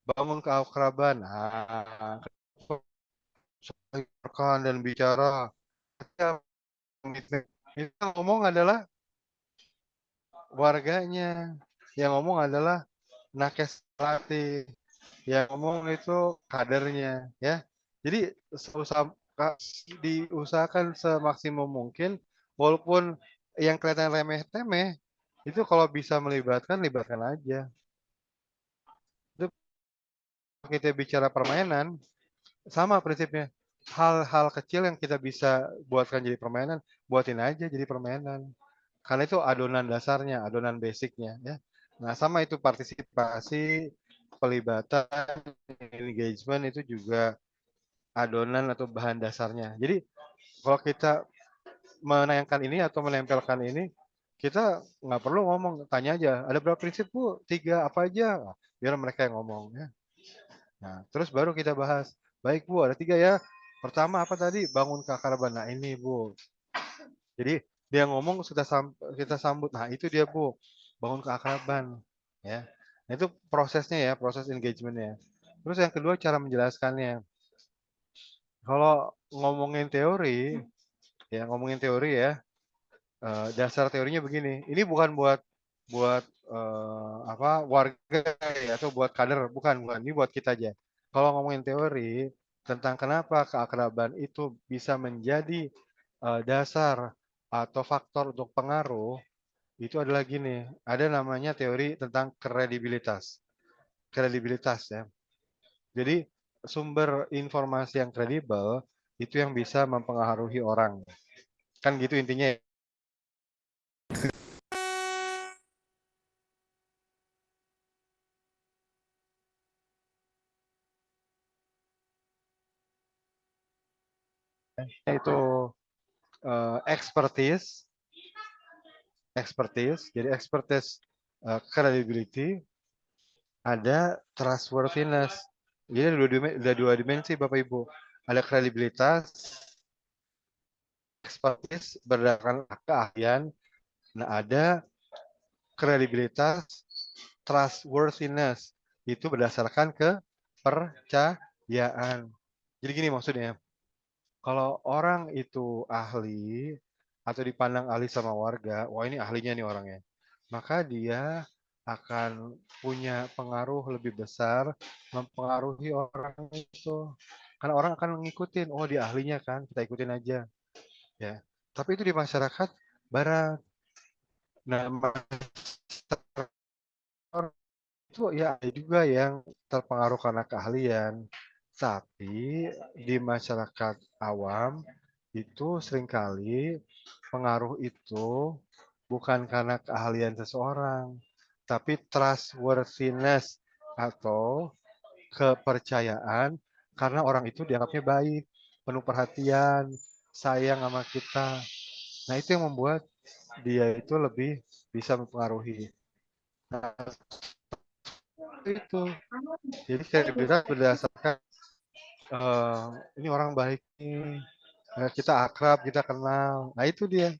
bangun keakraban. Nah, rekan dan bicara. Itu yang ngomong adalah warganya. Yang ngomong adalah nakes pelatih. Yang ngomong itu kadernya, ya. Jadi diusahakan semaksimum mungkin, walaupun yang kelihatan remeh-temeh, itu kalau bisa melibatkan, libatkan aja. Itu kita bicara permainan, sama prinsipnya. Hal-hal kecil yang kita bisa buatkan jadi permainan, buatin aja jadi permainan. Karena itu adonan dasarnya, adonan basicnya, ya. Nah, sama itu partisipasi, pelibatan, engagement itu juga adonan atau bahan dasarnya. Jadi kalau kita menayangkan ini atau menempelkan ini, kita nggak perlu ngomong, tanya aja, ada berapa prinsip Bu? 3 apa aja? Nah, biar mereka yang ngomong ya. Nah, terus baru kita bahas. Baik Bu, ada 3 ya. Pertama apa tadi? Bangun keakraban. Nah ini Bu. Jadi dia ngomong kita sambut. Nah itu dia Bu, bangun keakraban. Ya. Nah, itu prosesnya ya, proses engagementnya. Terus yang kedua cara menjelaskannya. Kalau ngomongin teori ya, dasar teorinya begini. Ini bukan buat buat apa warga ya atau buat kader, bukan, bukan. Ini buat kita aja. Kalau ngomongin teori tentang kenapa keakraban itu bisa menjadi dasar atau faktor untuk pengaruh, itu adalah gini. Ada namanya teori tentang kredibilitas. Kredibilitas ya. Jadi sumber informasi yang kredibel itu yang bisa mempengaruhi orang. Kan gitu intinya ya. Itu expertise, Jadi expertise, credibility, ada trustworthiness. Jadi ada dua dimensi Bapak Ibu. Ada kredibilitas, expertise berdasarkan keahlian. Nah, ada kredibilitas, trustworthiness. Itu berdasarkan kepercayaan. Jadi gini maksudnya, kalau orang itu ahli atau dipandang ahli sama warga, wah ini ahlinya nih orangnya. Maka dia akan punya pengaruh lebih besar, mempengaruhi orang itu. Karena orang akan ngikutin, oh dia ahlinya kan, kita ikutin aja. Ya. Tapi itu di masyarakat barat. Nah, itu ya ada juga yang terpengaruh karena keahlian. Tapi di masyarakat awam itu seringkali pengaruh itu bukan karena keahlian seseorang, tapi trustworthiness atau kepercayaan karena orang itu dianggapnya baik, penuh perhatian, sayang sama kita. Nah, itu yang membuat dia itu lebih bisa mempengaruhi. Nah, itu. Jadi kredibilitas berdasarkan ini orang baik nih, kita akrab, kita kenal. Nah, itu dia,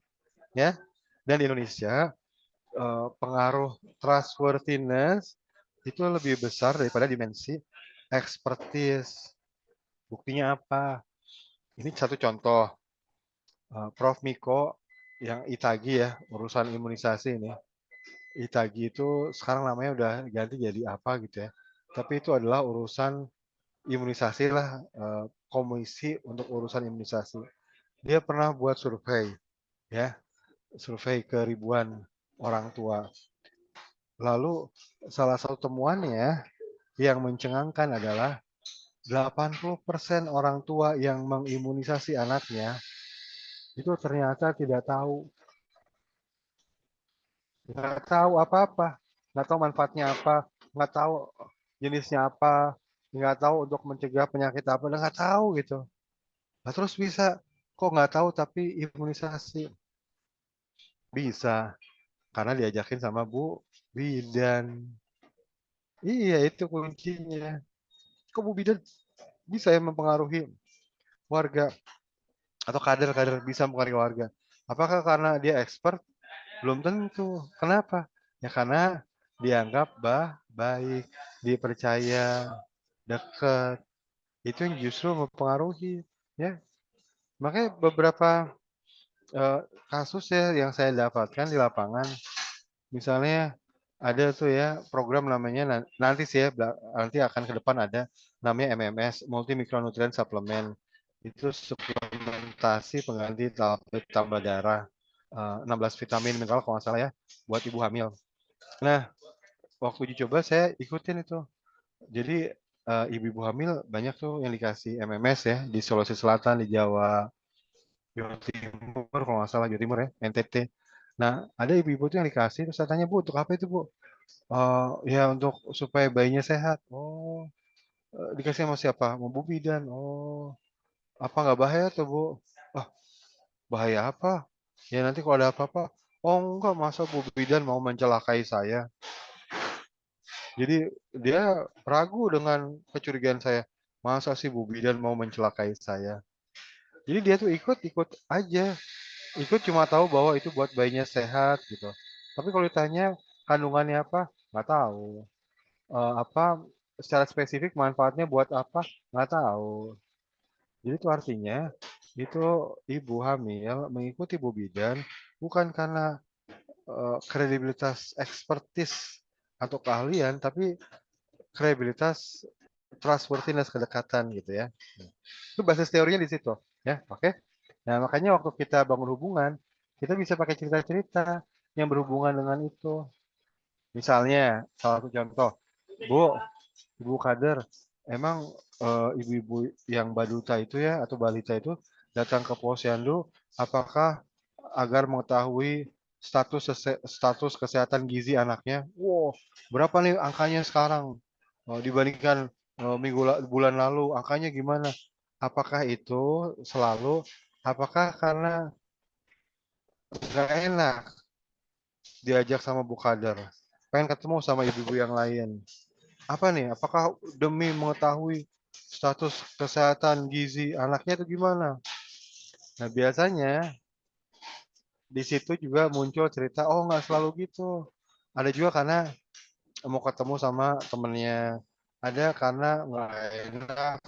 ya. Dan di Indonesia pengaruh trustworthiness itu lebih besar daripada dimensi expertise. Buktinya apa? Ini satu contoh. Prof. Miko yang Itagi ya, urusan imunisasi ini. Itagi itu sekarang namanya udah ganti jadi apa gitu ya. Tapi itu adalah urusan imunisasi lah, komisi untuk urusan imunisasi. Dia pernah buat survei, ya, survei ke ribuan orang tua. Lalu salah satu temuannya yang mencengangkan adalah 80% orang tua yang mengimunisasi anaknya itu ternyata nggak tahu apa-apa, nggak tahu manfaatnya apa, nggak tahu jenisnya apa, nggak tahu untuk mencegah penyakit apa, nggak tahu gitu. Nah, terus bisa kok nggak tahu tapi imunisasi bisa karena diajakin sama Bu Bidan. Iya itu kuncinya. Kok Bu Bidan bisa ya mempengaruhi warga atau kader-kader bisa mempengaruhi warga? Apakah karena dia expert? Belum tentu. Kenapa? Ya karena dianggap baik, dipercaya, dekat. Itu yang justru mempengaruhi, ya. Makanya beberapa eh, kasus ya yang saya dapatkan di lapangan, misalnya ada tuh ya program namanya nanti sih ya nanti akan ke depan ada namanya MMS multi mikronutrien suplemen, itu suplementasi pengganti tambah darah, 16 vitamin mineral kalau nggak salah ya buat ibu hamil. Nah waktu uji coba saya ikutin itu, jadi ibu-ibu hamil banyak tuh yang dikasih MMS ya di Sulawesi Selatan, di Jawa Timur kalau nggak salah, Jawa Timur ya, NTT. Nah ada ibu-ibu tuh yang dikasih, terus saya tanya, Bu untuk apa itu Bu? Ya untuk supaya bayinya sehat. Oh, dikasih sama siapa? Sama Bu Bidan. Oh, apa nggak bahaya tuh Bu? Ah, bahaya apa? Ya nanti kalau ada apa-apa. Oh enggak, masa Bu Bidan mau mencelakai saya? Jadi dia ragu dengan kecurigaan saya. Masa sih Bu Bidan mau mencelakai saya? Jadi dia tuh ikut-ikut aja. Ikut cuma tahu bahwa itu buat bayinya sehat gitu. Tapi kalau ditanya kandungannya apa, nggak tahu. Apa secara spesifik manfaatnya buat apa, nggak tahu. Jadi itu artinya itu ibu hamil mengikuti ibu bidan bukan karena kredibilitas ekspertis atau keahlian, tapi kredibilitas trustworthiness, kedekatan gitu ya. Itu basis teorinya di situ ya. Oke. Nah, makanya waktu kita bangun hubungan, kita bisa pakai cerita-cerita yang berhubungan dengan itu. Misalnya, salah satu contoh, Bu, Ibu Kader, emang ibu-ibu yang baduta itu ya atau balita itu datang ke posyandu apakah agar mengetahui status kesehatan gizi anaknya? Wow, berapa nih angkanya sekarang? Dibandingkan bulan lalu, angkanya gimana? Apakah itu selalu? Apakah karena nggak enak diajak sama Bu Kader? Pengen ketemu sama ibu-ibu yang lain. Apa nih? Apakah demi mengetahui status kesehatan gizi anaknya itu gimana? Nah, biasanya di situ juga muncul cerita, oh nggak selalu gitu. Ada juga karena mau ketemu sama temennya. Ada karena nggak enak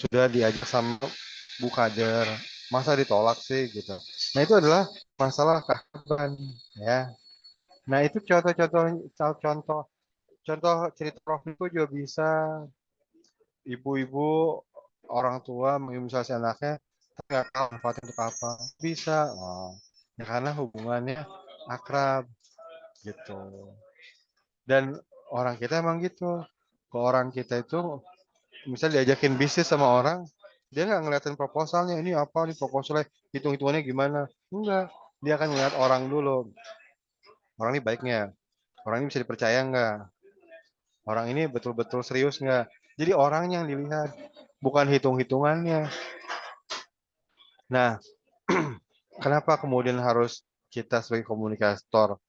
sudah diajak sama Bu Kader. Masa ditolak sih gitu. Nah itu adalah masalah keakraban ya. Nah itu contoh contoh cerita profilku juga bisa ibu-ibu orang tua mengimunisasi anaknya tapi nggak tahu manfaatnya untuk apa bisa ya karena hubungannya akrab gitu dan orang kita emang gitu ke orang kita itu misalnya diajakin bisnis sama orang dia nggak ngeliatin proposalnya ini apa nih proposalnya hitung-hitungannya gimana enggak dia akan melihat orang dulu orang ini baiknya orang ini bisa dipercaya nggak orang ini betul-betul serius nggak jadi orangnya yang dilihat bukan hitung-hitungannya. Nah, kenapa kemudian harus kita sebagai komunikator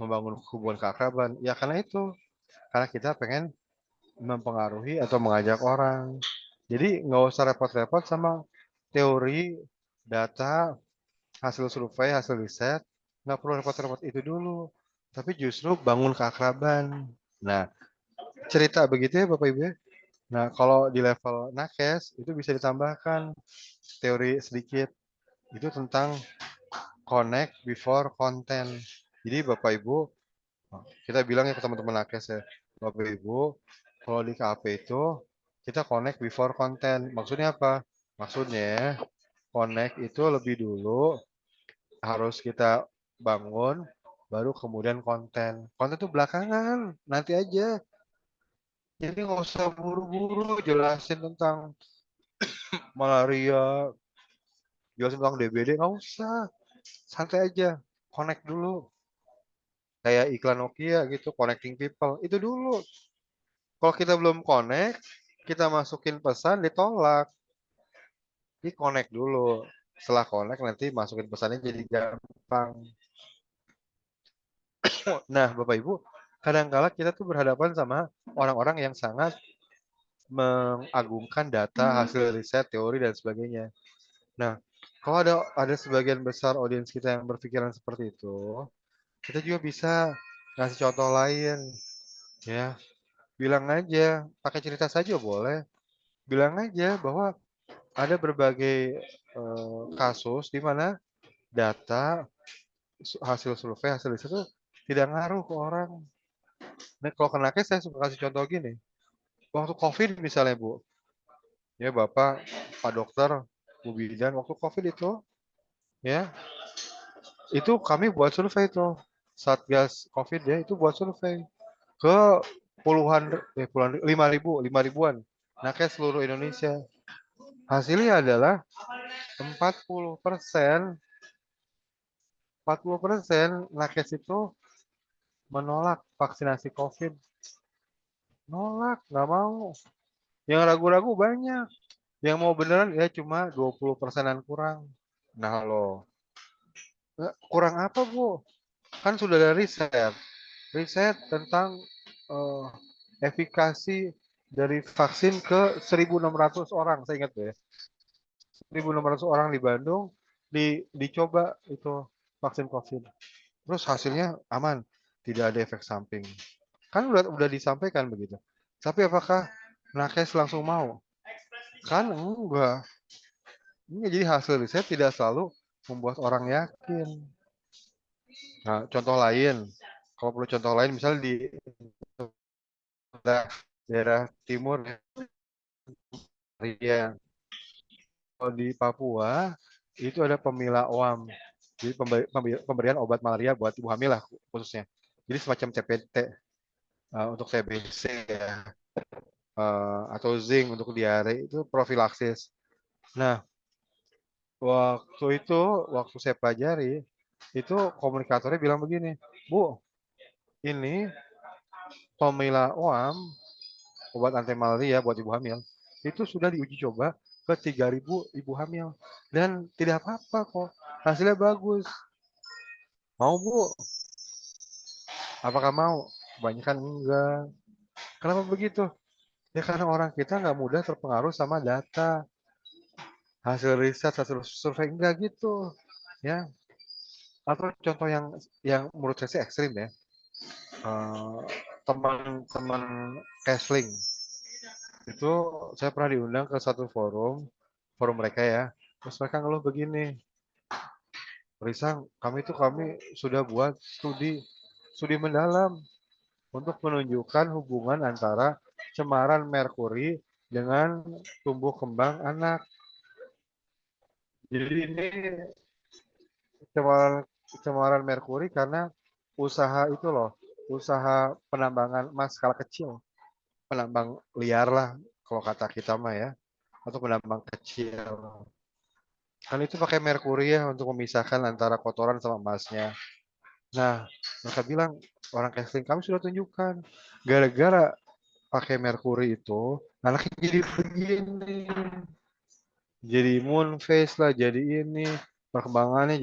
membangun hubungan keakraban? Ya karena itu, karena kita pengen mempengaruhi atau mengajak orang. Jadi nggak usah repot-repot sama teori, data, hasil survei, hasil riset. Nggak perlu repot-repot itu dulu. Tapi justru bangun keakraban. Nah, cerita begitu ya Bapak Ibu ya. Nah, kalau di level nakes itu bisa ditambahkan teori sedikit. Itu tentang connect before content. Jadi Bapak Ibu, kita bilang ya ke teman-teman nakes ya, Bapak Ibu, kalau di KAP itu kita connect before content. Maksudnya apa? Maksudnya connect itu lebih dulu harus kita bangun, baru kemudian konten. Konten itu belakangan, nanti aja. Jadi nggak usah buru-buru jelasin tentang malaria, jelasin tentang DBD, nggak usah. Santai aja, connect dulu. Kayak iklan Nokia gitu, connecting people. Itu dulu. Kalau kita belum connect, kita masukin pesan ditolak. Jadi connect dulu. Setelah connect nanti masukin pesannya jadi gampang. Nah, Bapak Ibu, kadang-kala kita tuh berhadapan sama orang-orang yang sangat mengagungkan data, hasil riset, teori dan sebagainya. Nah, kalau ada sebagian besar audiens kita yang berpikiran seperti itu, kita juga bisa ngasih contoh lain, ya. Bilang aja, pakai cerita saja boleh. Bilang aja bahwa ada berbagai kasus di mana data hasil survei, hasil riset itu tidak ngaruh ke orang. Nah, kalau kena case saya suka kasih contoh gini. Waktu COVID misalnya Bu, ya Bapak, Pak Dokter, Bu Bidan, waktu COVID ya, itu kami buat survei tuh. Satgas COVID ya, itu buat survei ke puluhan, 5 ribuan. Nah, kayak seluruh Indonesia. Hasilnya adalah 40%, 40% nakes itu menolak vaksinasi COVID. Nolak, nggak mau. Yang ragu-ragu banyak. Yang mau beneran ya cuma 20%-an kurang. Nah lo, kurang apa Bu? Kan sudah ada riset. Riset tentang eh, efikasi dari vaksin ke 1.600 orang, saya ingat ya. 1.600 orang di Bandung dicoba itu vaksin COVID. Terus hasilnya aman, tidak ada efek samping. Kan udah disampaikan begitu. Tapi apakah nakes langsung mau? Kan enggak. Ini jadi hasil riset tidak selalu membuat orang yakin. Nah, contoh lain, kalau perlu contoh lain, misalnya di daerah timur, ya, kalau di Papua itu ada pemila OAM, jadi pemberian obat malaria buat ibu hamil lah khususnya. Jadi semacam CPT untuk TBC ya, atau zinc untuk diare itu profilaksis. Nah, waktu saya pelajari itu komunikatornya bilang begini, Bu, ini pemila OAM obat anti malaria buat ibu hamil itu sudah diuji coba ke 3.000 ibu hamil dan tidak apa-apa kok, hasilnya bagus. Mau Bu? Apakah mau? Kebanyakan enggak. Kenapa begitu? Ya karena orang kita nggak mudah terpengaruh sama data, hasil riset, hasil survei, enggak gitu. Ya, atau contoh yang menurut saya sih ekstrim ya. Eh, Teman-teman Kesling itu saya pernah diundang ke satu forum mereka ya. Terus mereka ngeluh begini, Risang, kami sudah buat studi mendalam untuk menunjukkan hubungan antara cemaran merkuri dengan tumbuh kembang anak. Jadi ini cemaran cemaran merkuri karena usaha itu loh, usaha penambangan emas skala kecil, penambang liar lah kalau kata kita mah ya, atau penambang kecil. Kan itu pakai merkuri ya untuk memisahkan antara kotoran sama emasnya. Nah, mereka bilang orang casting kami sudah tunjukkan gara-gara pakai merkuri itu anaknya jadi begini, jadi moon face lah, jadi ini perkembangannya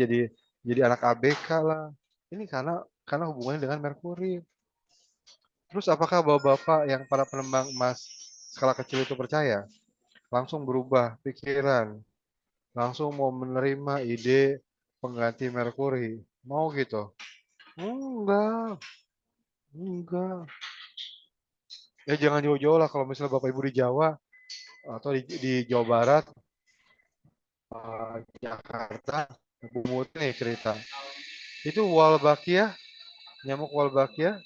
jadi anak ABK lah. Ini karena hubungannya dengan merkuri. Terus apakah bapak-bapak yang para penembang emas skala kecil itu percaya? Langsung berubah pikiran, langsung mau menerima ide pengganti merkuri. Mau gitu? Enggak, enggak. Ya jangan jauh-jauh lah kalau misalnya Bapak Ibu di Jawa atau di Jawa Barat, Jakarta, Bumut nih cerita. Itu Wolbachia, nyamuk Wolbachia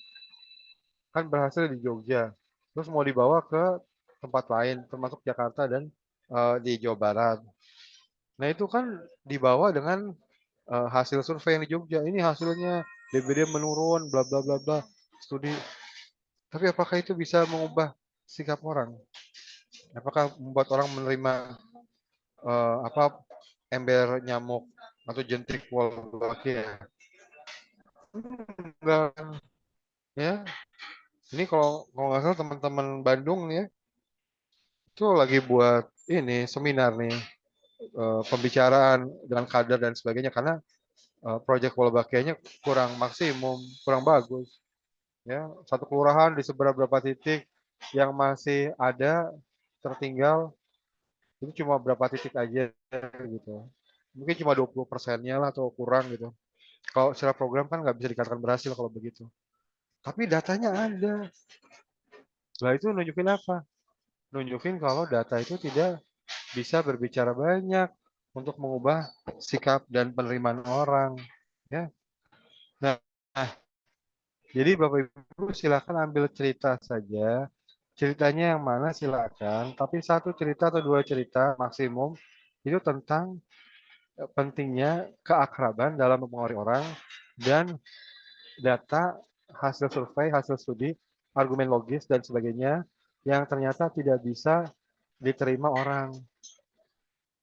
kan berhasil di Jogja. Terus mau dibawa ke tempat lain, termasuk Jakarta dan di Jawa Barat. Nah itu kan dibawa dengan hasil survei yang di Jogja. Ini hasilnya DBD menurun, bla bla bla bla. Studi. Tapi apakah itu bisa mengubah sikap orang? Apakah membuat orang menerima apa ember nyamuk atau jentik Wolbachia? Enggak ya. Ini kalau nggak salah teman-teman Bandung nih ya, itu lagi buat ini seminar nih, pembicaraan dengan kader dan sebagainya karena proyek Wolbachia-nya kurang maksimum, kurang bagus. Ya, satu kelurahan di beberapa titik yang masih ada tertinggal itu cuma berapa titik aja gitu. Mungkin cuma 20%-nya lah atau kurang gitu. Kalau secara program kan nggak bisa dikatakan berhasil kalau begitu. Tapi datanya ada. Lah itu nunjukin apa? Nunjukin kalau data itu tidak bisa berbicara banyak untuk mengubah sikap dan penerimaan orang. Ya. Nah, jadi Bapak Ibu silakan ambil cerita saja. Ceritanya yang mana silakan, tapi satu cerita atau dua cerita maksimum itu tentang pentingnya keakraban dalam mempengaruhi orang dan data, hasil survei, hasil studi, argumen logis dan sebagainya yang ternyata tidak bisa diterima orang.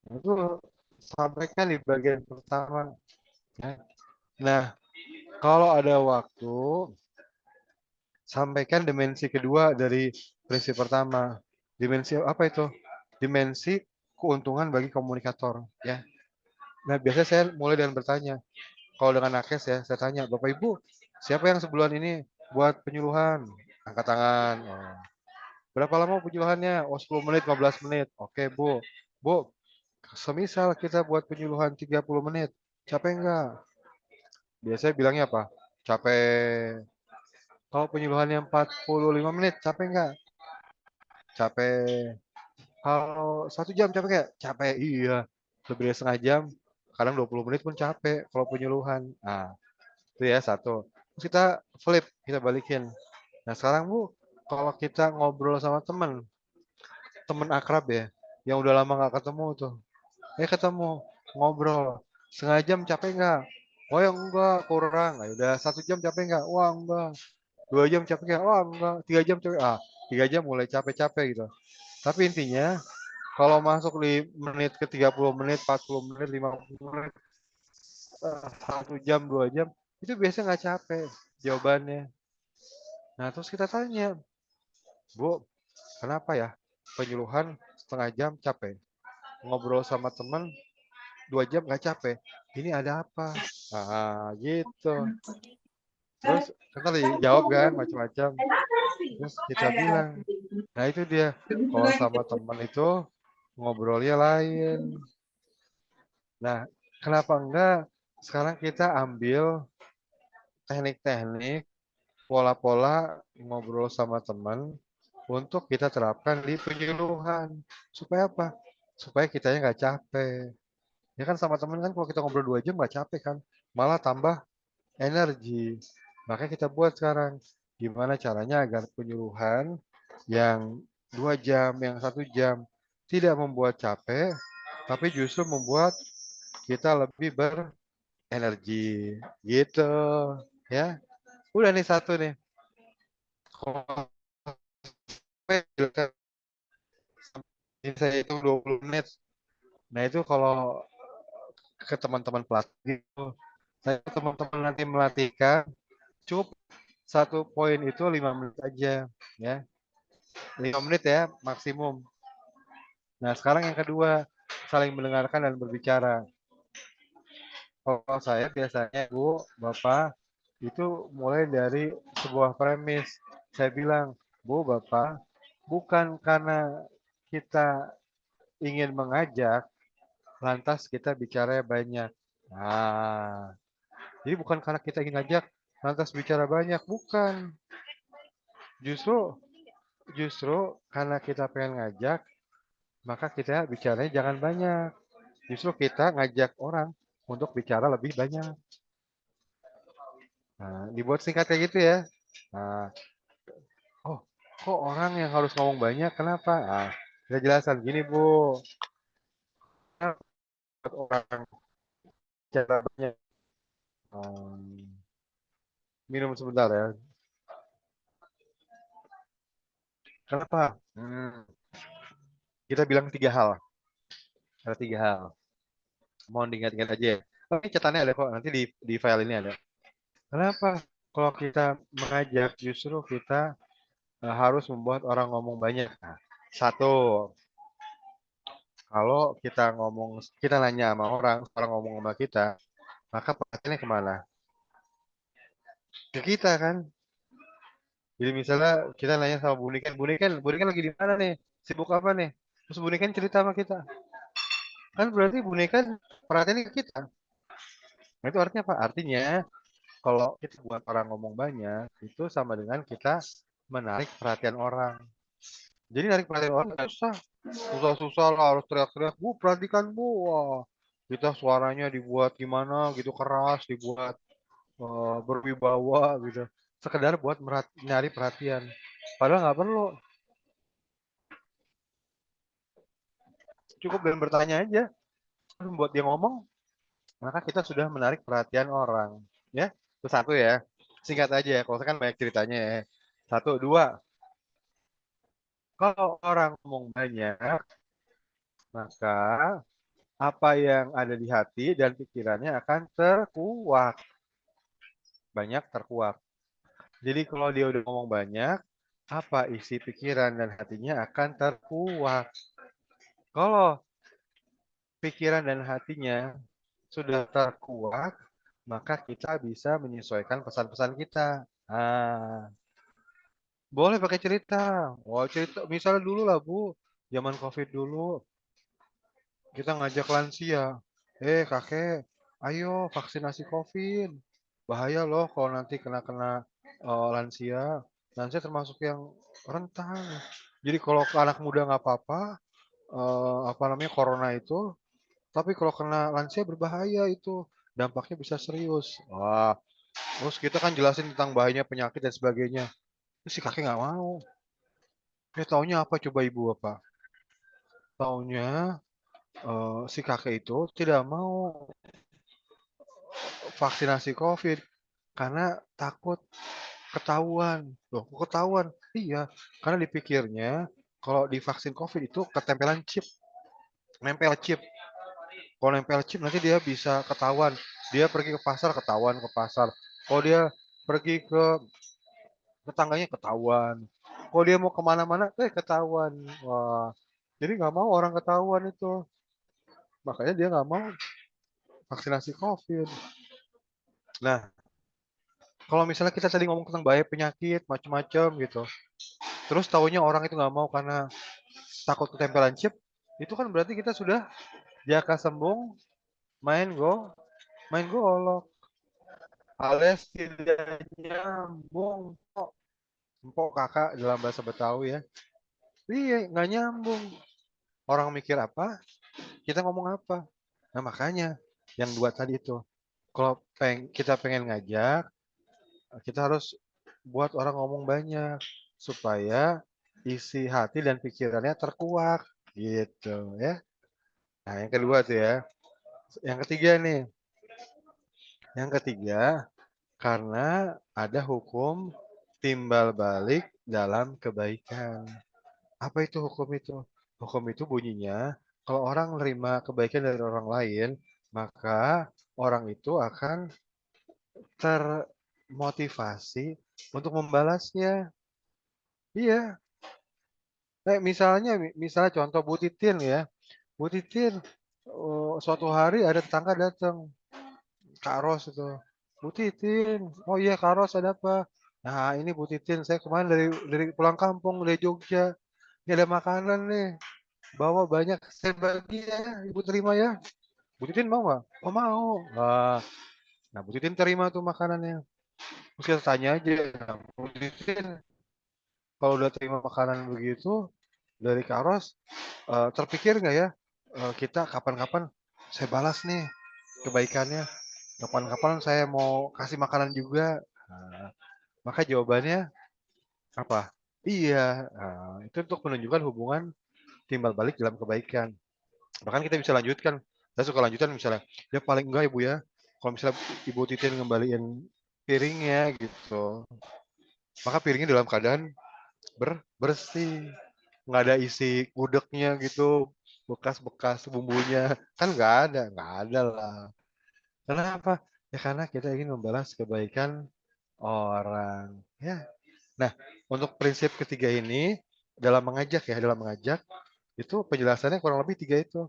Itu sampaikan di bagian pertama. Nah, kalau ada waktu, sampaikan dimensi kedua dari prinsip pertama. Dimensi apa itu? Dimensi keuntungan bagi komunikator. Ya. Nah, biasanya saya mulai dengan bertanya. Kalau dengan nakes ya, saya tanya, Bapak Ibu, siapa yang sebulan ini buat penyuluhan? Angkat tangan. Oh. Berapa lama penyuluhannya? Oh, 10 menit, 15 menit. Oke, Bu. Bu, semisal kita buat penyuluhan 30 menit, capek enggak? Biasanya bilangnya apa? Capek. Kalau penyuluhannya 45 menit, capek enggak? Capek. Kalau 1 jam capek enggak? Capek. Iya. Lebih dari setengah jam, kadang 20 menit pun capek kalau penyuluhan. Nah, itu ya satu. Terus kita flip, kita balikin. Nah sekarang Bu, kalau kita ngobrol sama temen, temen akrab ya, yang udah lama nggak ketemu tuh, ketemu, ngobrol, setengah jam capek nggak? Oh ya enggak, kurang. Nah, udah 1 jam capek nggak? Wah enggak. 2 jam capek nggak? Wah enggak. 3 jam capek? 3 jam mulai capek-capek gitu. Tapi intinya, kalau masuk di menit ke 30 menit, 40 menit, 50 menit, 1 jam, 2 jam, itu biasanya nggak capek jawabannya. Nah terus kita tanya, Bu, kenapa ya penyuluhan setengah jam capek? Ngobrol sama teman 2 jam nggak capek. Ini ada apa? Gitu. Terus kita dijawab kan macam-macam. Terus kita bilang, nah itu dia. Kalau sama teman itu ngobrolnya lain. Nah, kenapa enggak sekarang kita ambil teknik-teknik, pola-pola ngobrol sama teman untuk kita terapkan di penyuluhan. Supaya apa? Supaya kitanya nggak capek. Ya kan sama temen kan kalau kita ngobrol 2 jam nggak capek kan, malah tambah energi. Makanya kita buat sekarang gimana caranya agar penyuluhan yang 2 jam, yang 1 jam tidak membuat capek, tapi justru membuat kita lebih berenergi. Gitu, ya. Udah nih satu nih. Ini saya itu 20 menit. Nah itu kalau ke teman-teman pelatih, saya teman-teman nanti melatihkan cukup satu poin itu 5 menit aja ya, 5 menit ya maksimum. Nah sekarang yang kedua, saling mendengarkan dan berbicara. Kalau saya biasanya Bu Bapak itu mulai dari sebuah premis. Saya bilang, Bu Bapak, bukan karena kita ingin mengajak lantas kita bicara banyak. Nah, jadi bukan karena kita ingin ngajak lantas bicara banyak, bukan. Justru justru karena kita pengen ngajak, maka kita bicaranya jangan banyak. Justru kita ngajak orang untuk bicara lebih banyak. Nah, dibuat singkat kayak gitu ya. Nah, oh, kok orang yang harus ngomong banyak, kenapa? Kita jelasan gini, Bu. Orang bicara banyak. Minum sebentar ya. Kenapa? Kita bilang 3 hal. Ada 3 hal. Mohon diingat-ingat aja ya. Oh, ini catatannya ada kok. Nanti di file ini ada. Kenapa? Kalau kita mengajak, justru kita harus membuat orang ngomong banyak. Nah, satu, kalau kita ngomong, kita nanya sama orang ngomong sama kita, maka perhatiannya kemana? Ke kita kan. Jadi misalnya kita nanya sama Bu Niken lagi di mana nih? Sibuk apa nih? Terus Bu Niken cerita sama kita. Kan berarti Bu Niken perhatiannya ke kita. Nah, itu artinya apa? Artinya kalau kita buat orang ngomong banyak, itu sama dengan kita menarik perhatian orang. Jadi narik perhatian orang nggak susah. Susah-susah lah harus teriak-teriak, Bu, perhatikan Bu. Wah, kita suaranya dibuat gimana gitu keras, dibuat berwibawa gitu. Sekedar buat nyari perhatian. Padahal nggak perlu. Cukup dengan bertanya aja. Buat dia ngomong, maka kita sudah menarik perhatian orang. Ya, itu satu ya. Singkat aja ya, kalau saya kan banyak ceritanya ya. Satu, dua. Kalau orang ngomong banyak, maka apa yang ada di hati dan pikirannya akan terkuak. Banyak terkuak. Jadi kalau dia udah ngomong banyak, apa isi pikiran dan hatinya akan terkuak. Kalau pikiran dan hatinya sudah terkuak, maka kita bisa menyesuaikan pesan-pesan kita. Ah, boleh pakai cerita. Oh, cerita misalnya dulu lah, Bu. Zaman COVID dulu, kita ngajak lansia. Kakek, ayo vaksinasi COVID. Bahaya loh kalau nanti kena-kena lansia. Lansia termasuk yang rentan. Jadi kalau ke anak muda nggak apa-apa, apa namanya corona itu. Tapi kalau kena lansia berbahaya itu. Dampaknya bisa serius. Wah, terus kita kan jelasin tentang bahayanya penyakit dan sebagainya. Terus si kakek nggak mau. Taunya apa coba ibu apa? Taunya si kakek itu tidak mau vaksinasi COVID karena takut ketahuan. Loh, kok ketahuan? Iya, karena dipikirnya kalau divaksin COVID itu ketempelan chip, nempel chip. Kalau nempel chip nanti dia bisa ketahuan. Dia pergi ke pasar ketahuan ke pasar. Kalau dia pergi ke tetangganya ketahuan. Kalau dia mau kemana-mana, ketahuan. Wah, jadi nggak mau orang ketahuan itu. Makanya dia nggak mau vaksinasi COVID. Nah, kalau misalnya kita tadi ngomong tentang bahaya penyakit, macam-macam gitu. Terus taunya orang itu nggak mau karena takut ketempelan chip, itu kan berarti kita sudah jaka sembung main main golok alias tidak nyambung. Empok kakak dalam bahasa Betawi ya. Iya, nggak nyambung. Orang mikir apa, kita ngomong apa. Nah makanya yang dua tadi itu. Kalau kita pengen ngajak, kita harus buat orang ngomong banyak supaya isi hati dan pikirannya terkuak gitu ya. Nah, yang kedua tuh ya. Yang ketiga nih. Yang ketiga, karena ada hukum timbal balik dalam kebaikan. Apa itu hukum itu? Hukum itu bunyinya, kalau orang menerima kebaikan dari orang lain, maka orang itu akan termotivasi untuk membalasnya. Iya. Misalnya contoh Bu Titin ya. Bu Titin, suatu hari ada tetangga datang, Kak Ros itu. Bu Titin, oh iya Kak Ros ada apa? Nah ini Bu Titin, saya kemarin dari pulang kampung dari Jogja. Ini ada makanan nih, bawa banyak, saya bagi ya, Ibu terima ya. Bu Titin mau nggak? Oh mau. Nah Bu Titin terima tuh makanannya. Terus kita tanya aja, Bu Titin, kalau udah terima makanan begitu dari Kak Ros, terpikir nggak ya kita kapan-kapan saya balas nih kebaikannya, kapan-kapan saya mau kasih makanan juga. Nah, maka jawabannya apa? Iya, itu untuk menunjukkan hubungan timbal balik dalam kebaikan. Bahkan kita bisa lanjutkan, saya suka lanjutan misalnya, ya paling enggak ibu ya, kalau misalnya ibu Titin ngembaliin piringnya gitu, maka piringnya dalam keadaan bersih, nggak ada isi gudegnya gitu, bekas-bekas bumbunya, kan nggak ada lah. Kenapa? Ya karena kita ingin membalas kebaikan orang. Ya. Nah, untuk prinsip ketiga ini dalam mengajak itu penjelasannya kurang lebih tiga itu.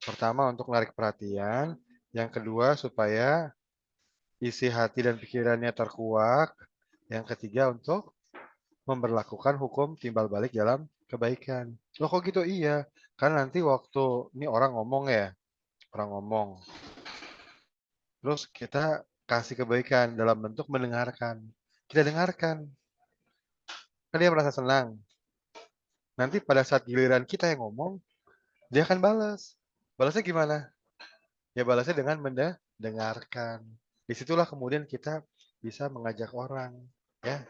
Pertama untuk menarik perhatian, yang kedua supaya isi hati dan pikirannya terkuak, yang ketiga untuk memberlakukan hukum timbal balik dalam kebaikan. Loh kok gitu? Iya, kan nanti waktu ini orang ngomong ya, orang ngomong. Terus kita kasih kebaikan dalam bentuk mendengarkan. Kita dengarkan, kan dia merasa senang. Nanti pada saat giliran kita yang ngomong, dia akan balas. Balasnya gimana? Ya balasnya dengan mendengarkan. Disitulah kemudian kita bisa mengajak orang, ya.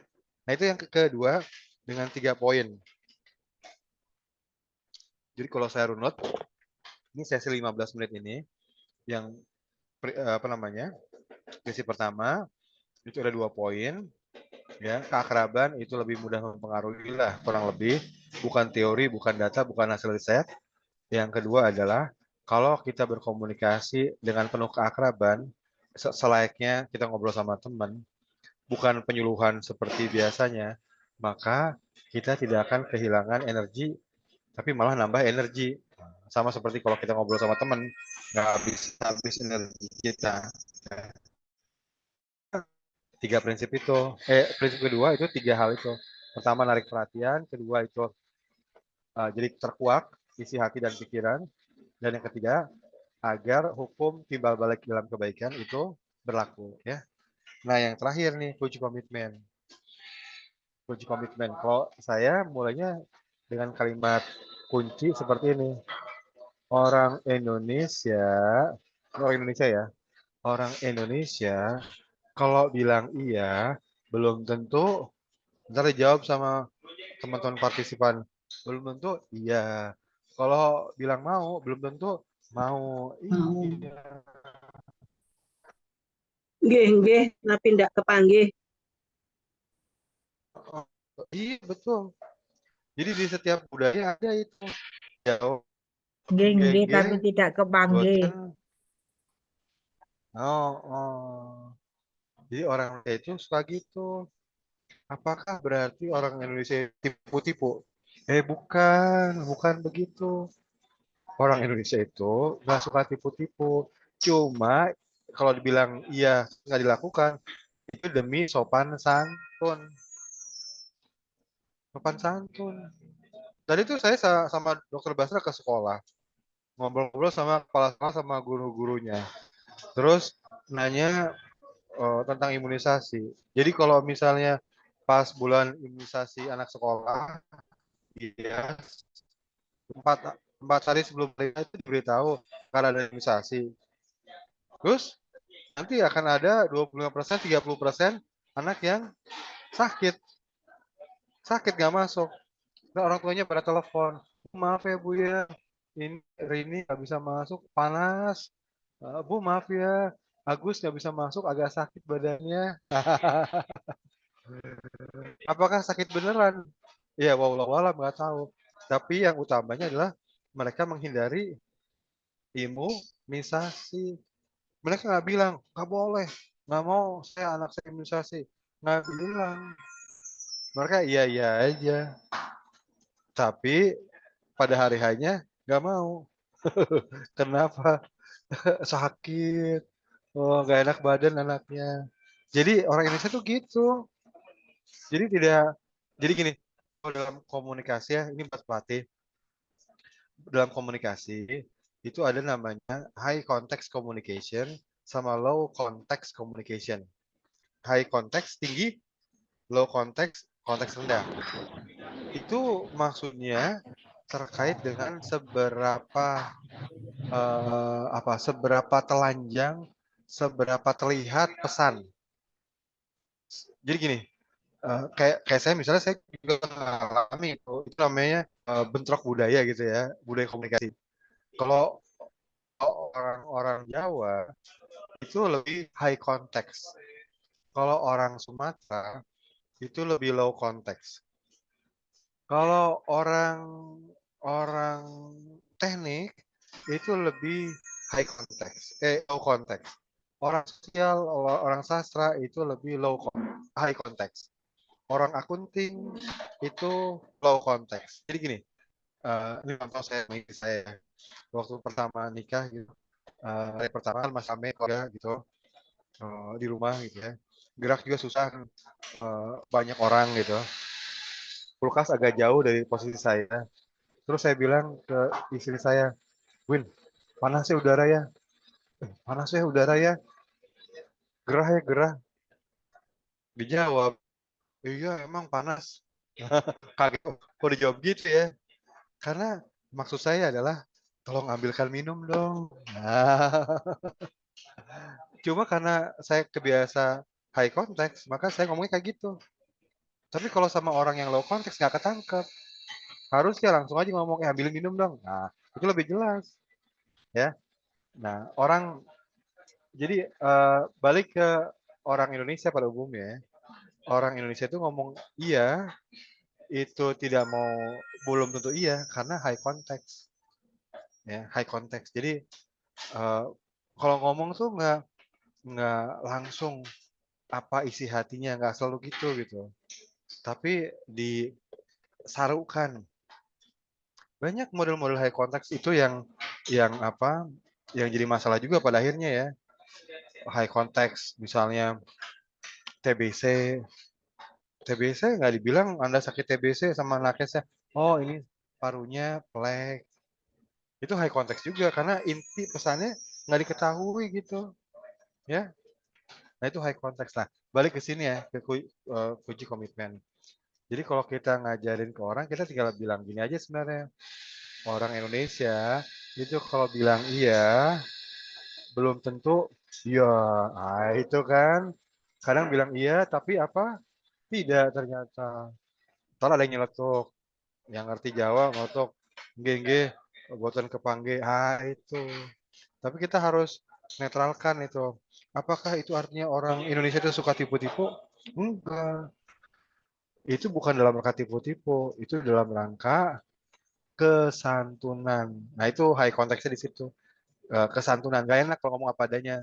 Nah itu yang kedua dengan 3 poin. Jadi kalau saya runut, ini sesi 15 menit ini, yang apa namanya, sesi pertama itu ada 2 poin, ya. Keakraban itu lebih mudah mempengaruhi lah, kurang lebih. Bukan teori, bukan data, bukan hasil riset. Yang kedua adalah kalau kita berkomunikasi dengan penuh keakraban, selayaknya kita ngobrol sama teman, bukan penyuluhan seperti biasanya, maka kita tidak akan kehilangan energi, tapi malah nambah energi. Sama seperti kalau kita ngobrol sama teman, nggak habis-habis energi kita. 3 prinsip itu. Prinsip kedua itu 3 hal itu. Pertama, narik perhatian. Kedua itu jadi terkuak isi hati dan pikiran. Dan yang ketiga, agar hukum timbal balik dalam kebaikan itu berlaku, ya. Nah, yang terakhir nih, kunci komitmen. Kunci komitmen. Kalau saya mulainya dengan kalimat kunci seperti ini. Orang Indonesia, orang Indonesia ya, orang Indonesia kalau bilang iya, belum tentu, ntar dijawab sama teman-teman partisipan, belum tentu iya. Kalau bilang mau, belum tentu mau. Mau. Iya. Nggih, nggih, tapi ndak kepanggih. Oh, iya betul. Jadi di setiap budaya ada itu. Jauh, Nggih, nggih, gege, tapi tidak kepanggih. boten. Oh, oh. Jadi orang Indonesia itu suka gitu. Apakah berarti orang Indonesia tipu-tipu? Bukan begitu. Orang Indonesia itu nggak suka tipu-tipu. Cuma kalau dibilang iya nggak dilakukan, itu demi sopan santun. Sopan santun. Tadi tuh saya sama dokter Basra ke sekolah. Ngobrol-ngobrol sama kepala sekolah sama guru-gurunya. Terus nanya tentang imunisasi. Jadi kalau misalnya pas bulan imunisasi anak sekolah, ya 4 hari sebelum itu diberitahu karena ada imunisasi. Terus nanti akan ada 25%, 30% anak yang sakit. Sakit nggak masuk. Nah, orang tuanya pada telepon. Maaf ya Bu ya, ini Rini nggak bisa masuk, panas. Bu maaf ya, Agus nggak bisa masuk, agak sakit badannya. Apakah sakit beneran? Ya, wallahu alam nggak tahu. Tapi yang utamanya adalah mereka menghindari imunisasi. Mereka nggak bilang, nggak boleh, nggak mau saya anak saya imunisasi. Nggak bilang. Mereka iya-iya aja. Tapi pada hari hanya nggak mau. Kenapa? Sakit. Oh, nggak enak badan anaknya. Jadi orang Indonesia tuh gitu. Jadi tidak, jadi gini, kalau dalam komunikasi ya, ini buat pelatih. Dalam komunikasi itu ada namanya high context communication sama low context communication. High context tinggi, low context konteks rendah. Itu maksudnya terkait dengan seberapa telanjang, seberapa terlihat pesan. Jadi gini, kayak kayak saya misalnya saya juga mengalami itu namanya bentrok budaya gitu ya, budaya komunikasi. Kalau orang-orang Jawa itu lebih high context. Kalau orang Sumatera itu lebih low context. Kalau orang orang teknik itu lebih high context, low context. Orang sosial, orang sastra itu lebih high context. Orang akunting itu low context. Jadi gini, ini contoh saya waktu pertama nikah gitu. Hari pertama kan Mas Ame keluarga gitu di rumah gitu ya. Gerak juga susah, banyak orang gitu. Kulkas agak jauh dari posisi saya. Terus saya bilang ke istri saya, Win, panas ya udara ya. Panas ya udara ya. Gerah ya gerah. Dijawab, iya emang panas. Kaget, kok dijawab gitu ya? Karena maksud saya adalah, tolong ambilkan minum dong. Nah, cuma karena saya kebiasa high context, maka saya ngomongnya kayak gitu. Tapi kalau sama orang yang low context nggak ketangkep. Harusnya langsung aja ngomong, ambilin minum dong. Nah, itu lebih jelas. Ya. Nah, jadi balik ke orang Indonesia pada umumnya. Orang Indonesia itu ngomong iya, itu tidak mau, belum tentu iya, karena high context. Ya, high context. Jadi kalau ngomong tuh nggak langsung apa isi hatinya, nggak selalu gitu. Tapi disarukan. Banyak model-model high context itu yang apa? Yang jadi masalah juga pada akhirnya ya. High context misalnya TBC. TBC nggak dibilang Anda sakit TBC sama nakesnya. Oh, ini parunya plek. Itu high context juga karena inti pesannya nggak diketahui gitu. Ya. Nah, itu high context. Nah, balik ke sini ya, ke kunci komitmen. Jadi kalau kita ngajarin ke orang, kita tinggal bilang gini aja sebenarnya. Orang Indonesia itu kalau bilang iya, belum tentu iya. Nah, itu kan. Kadang bilang iya, tapi apa? Tidak ternyata. Ntar ada yang nyeletuk. Yang ngerti Jawa ngotok. Nggih, nggih. Boten kepangge. Ah, itu. Tapi kita harus netralkan itu. Apakah itu artinya orang Indonesia itu suka tipu-tipu? Enggak. Itu bukan dalam rangka tipu-tipu. Itu dalam rangka kesantunan. Nah, itu high konteksnya di situ. Kesantunan. Gak enak kalau ngomong apa adanya.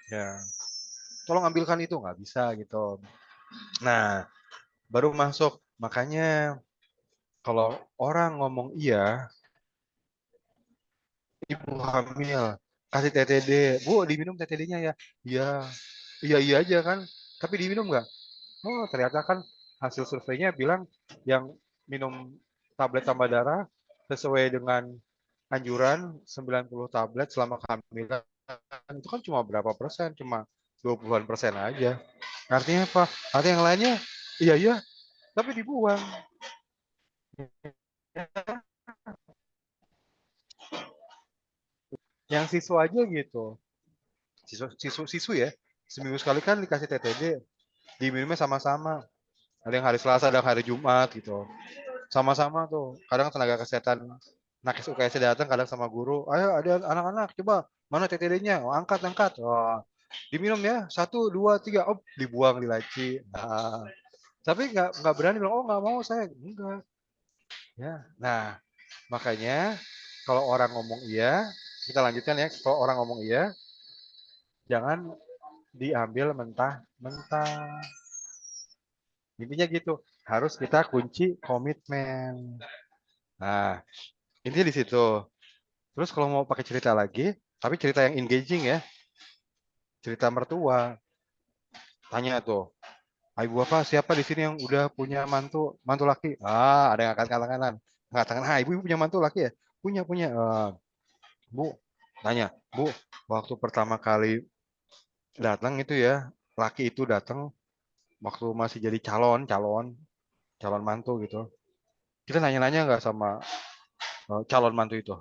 Ya. Tolong ambilkan itu. Nggak bisa gitu. Nah, baru masuk. Makanya kalau orang ngomong iya, ibu hamil, kasih TTD. Bu, diminum TTD-nya ya? Iya. Iya, iya aja kan. Tapi diminum nggak? Oh, ternyata kan hasil surveinya bilang yang minum tablet tambah darah sesuai dengan anjuran 90 tablet selama kehamilan itu kan cuma berapa persen? Cuma 20-an persen aja. Artinya apa? Artinya yang lainnya iya iya tapi dibuang. Yang siswa aja gitu. Siswa ya. Seminggu sekali kan dikasih TTD, diminumnya sama-sama. Ada yang hari Selasa, ada yang hari Jumat gitu. Sama-sama tuh. Kadang tenaga kesehatan nakes UKS datang kadang sama guru. Ayo ada anak-anak coba mana TTD-nya? Oh, angkat. Oh, diminum ya. 1, 2, 3. Oh, dibuang di laci. Nah, tapi nggak berani bilang, oh nggak mau saya. Enggak. Ya. Nah, makanya kalau orang ngomong iya, kita lanjutkan ya. Kalau orang ngomong iya, jangan diambil mentah-mentah. Intinya gitu. Harus kita kunci komitmen. Nah, intinya di situ. Terus kalau mau pakai cerita lagi, tapi cerita yang engaging ya, cerita mertua. Tanya tuh, ibu apa siapa di sini yang udah punya mantu laki? Ah, ada yang angkat tangan. Angkat tangan. Ah, ibu punya mantu laki ya? Punya. Bu, tanya, Bu, waktu pertama kali datang itu ya, laki itu datang waktu masih jadi calon mantu gitu. Kita nanya-nanya nggak sama calon mantu itu?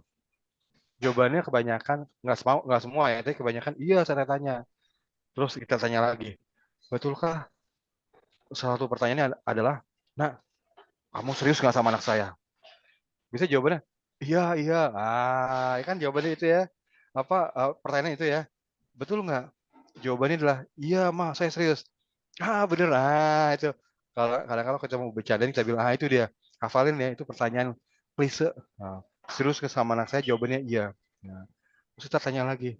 Jawabannya kebanyakan nggak semua ya, tapi kebanyakan iya saya tanya. Terus kita tanya lagi, betulkah salah satu pertanyaannya adalah, nak, kamu serius nggak sama anak saya? Bisa jawabannya, iya. Ah, ya kan jawabannya itu ya. Apa pertanyaan itu ya? Betul nggak? Jawabannya adalah, iya mah saya serius. Ah bener, itu. Kalau kadang-kadang kita mau bercanda kita bilang, itu dia. Hafalin ya, itu pertanyaan klise. Nah, serius ke sama anak saya? Jawabannya iya. Nah, terus kita tanya lagi.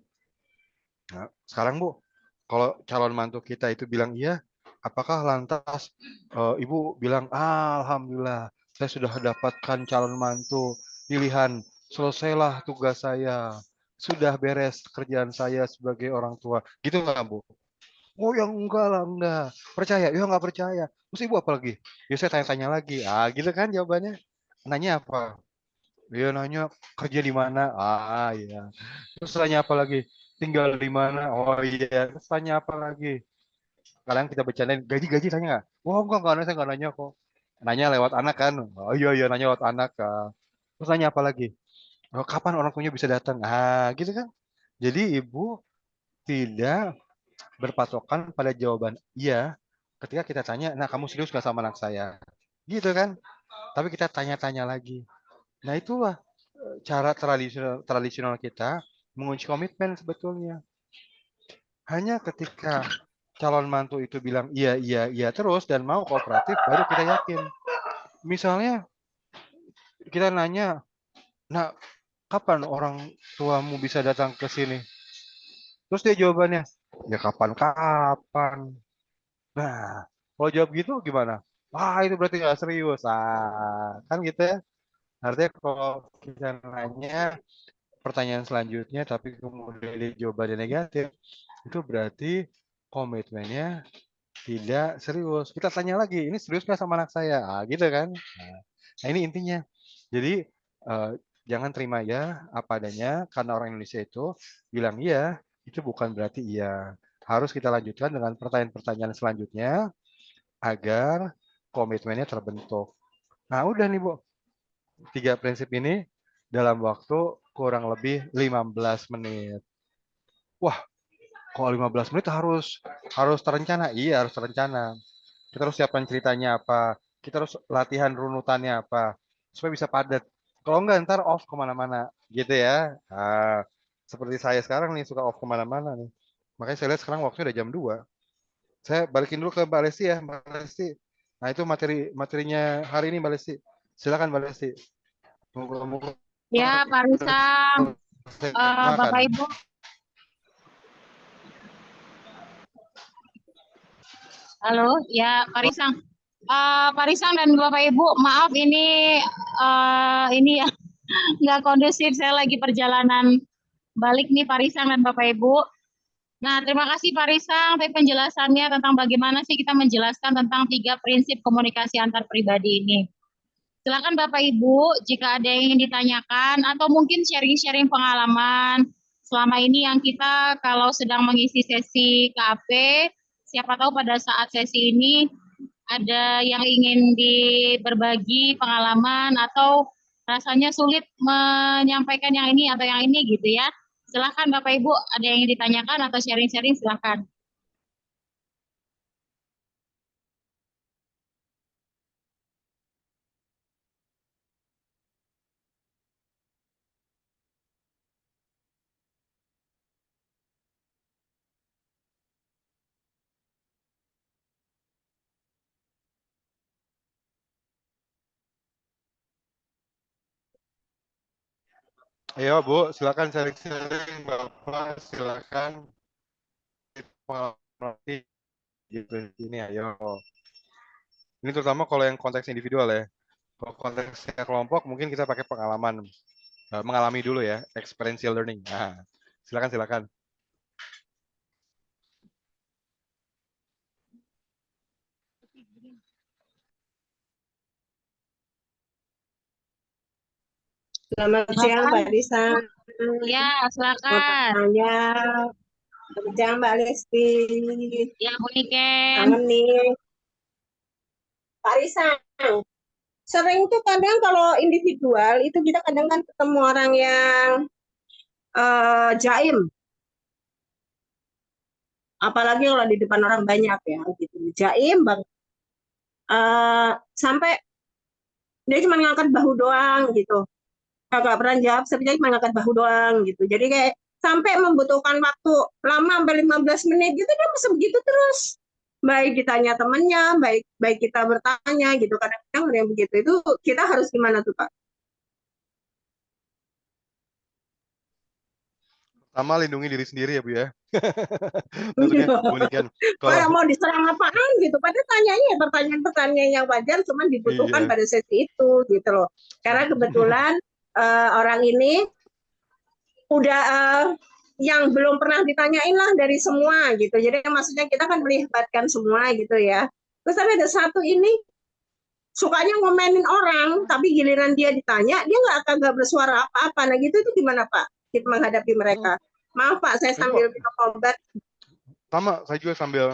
Nah, sekarang Bu, kalau calon mantu kita itu bilang iya, apakah lantas Ibu bilang, Alhamdulillah, saya sudah dapatkan calon mantu pilihan, selesailah tugas saya, sudah beres kerjaan saya sebagai orang tua. Gitu nggak Bu? Oh yang enggak lah, enggak. Percaya? Ya nggak percaya. Terus Ibu apa lagi? Ya saya tanya-tanya lagi. Gitu kan jawabannya. Nanya apa? Dia nanya kerja di mana? Iya. Terus tanya apa lagi? tinggal di mana? Oh iya, terus tanya apa lagi? Kadang kita bercandain, gaji tanya nggak? Oh enggak, saya nggak nanya kok. Nanya lewat anak kan? Oh iya, nanya lewat anak. Terus nanya apa lagi? Oh, kapan orang tuanya bisa datang? Gitu kan? Jadi ibu tidak berpatokan pada jawaban iya ketika kita tanya, nah kamu serius gak sama anak saya? Gitu kan? Tapi kita tanya-tanya lagi. Nah itulah cara tradisional kita mengunci komitmen sebetulnya. Hanya ketika calon mantu itu bilang iya terus dan mau kooperatif, baru kita yakin. Misalnya kita nanya, nah kapan orang tuamu bisa datang ke sini? Terus dia jawabannya, ya kapan-kapan. Nah, kalau jawab gitu gimana? Wah, itu berarti nggak serius. Kan gitu ya. Artinya kalau kita nanya pertanyaan selanjutnya, tapi kemudian dia jawabannya negatif, itu berarti komitmennya tidak serius. Kita tanya lagi, ini serius nggak sama anak saya? Gitu kan. Nah, ini intinya. Jadi, eh, jangan terima ya apa adanya, karena orang Indonesia itu bilang iya, itu bukan berarti iya. Harus kita lanjutkan dengan pertanyaan-pertanyaan selanjutnya, agar komitmennya terbentuk. Nah, udah nih, Bu. 3 prinsip ini dalam waktu kurang lebih 15 menit. Wah, kalau 15 menit harus harus terencana. Iya, harus terencana. Kita harus siapkan ceritanya apa. Kita harus latihan runutannya apa. Supaya bisa padat. Kalau enggak, ntar off kemana-mana. Gitu ya. Seperti saya sekarang nih, suka off kemana-mana nih. Makanya saya lihat sekarang waktunya udah jam 2. Saya balikin dulu ke Mbak Lesti ya, Mbak Lesti. Nah, itu materinya hari ini Mbak Lesti. Silakan Mbak Lesti. Moga-moga Ya, Pak Risang, Bapak makan. Ibu, halo, ya Pak Risang. Pak Risang dan Bapak Ibu, maaf ini ya nggak kondusif. Saya lagi perjalanan balik nih Pak Risang dan Bapak Ibu. Nah, terima kasih Pak Risang untuk penjelasannya tentang bagaimana sih kita menjelaskan tentang 3 prinsip komunikasi antar pribadi ini. Silakan Bapak Ibu, jika ada yang ingin ditanyakan atau mungkin sharing-sharing pengalaman selama ini yang kita kalau sedang mengisi sesi KAP, siapa tahu pada saat sesi ini ada yang ingin berbagi pengalaman atau rasanya sulit menyampaikan yang ini atau yang ini gitu ya. Silakan Bapak Ibu, ada yang ingin ditanyakan atau sharing-sharing silakan. Ayo Bu, silakan sharing-sharing Bapak, silakan pengalaman gitu ini ayo. Ini terutama kalau yang konteks individual ya. Kalau konteksnya kelompok mungkin kita pakai pengalaman, mengalami dulu ya, experiential learning. Nah, silakan. Selamat siang, Mbak Risa. Ya, Mau silakan. tanya, selamat siang, Mbak Lesti. Ya, Bu Niken. Kangen nih. Pak Risa, sering tuh kadang kalau individual itu kita kadang kan ketemu orang yang jaim. Apalagi kalau di depan orang banyak ya, gitu. Jaim banget. Sampai dia cuma ngangkat bahu doang gitu. Kagak pernah jawab, sebenarnya cuma ngangkat bahu doang gitu. Jadi kayak sampai membutuhkan waktu lama sampai 15 menit gitu dia masih begitu terus. Baik ditanya temannya, baik kita bertanya gitu. Kadang-kadang ada yang begitu. Itu kita harus gimana tuh, Pak? Pertama lindungi diri sendiri ya Bu ya. Maksudnya Bu Niken, kalau Kayak mau diserang apaan gitu. Padahal tanyanya ya pertanyaan-pertanyaan yang wajar, cuma dibutuhkan iya. pada sesi itu gitu loh. Karena kebetulan orang ini udah yang belum pernah ditanyain lah dari semua gitu. Jadi maksudnya kita kan melibatkan semua gitu ya. Terus tapi ada satu ini sukanya ngomenin orang, tapi giliran dia ditanya dia nggak bersuara apa-apa. Nah gitu itu gimana Pak? Kita menghadapi mereka. Maaf Pak, saya Itu sambil minum obat. sama, saya juga sambil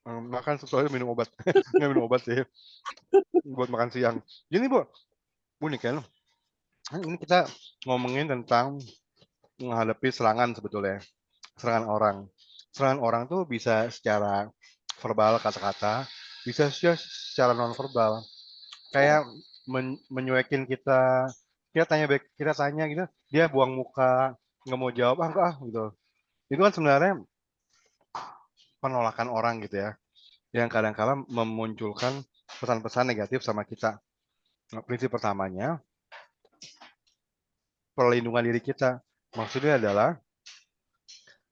makan sesuatu minum obat. Nggak minum obat sih, buat makan siang. Gini Bu Niken, ini kita ngomongin tentang menghadapi serangan sebetulnya. Serangan orang. Serangan orang tuh bisa secara verbal, kata-kata, bisa juga secara non verbal. Kayak menyuekin kita, kita tanya gitu, dia buang muka, nggak mau jawab, enggak gitu. Itu kan sebenarnya penolakan orang gitu ya, yang kadang-kala memunculkan pesan-pesan negatif sama kita. Nah, prinsip pertamanya, perlindungan diri kita. Maksudnya adalah,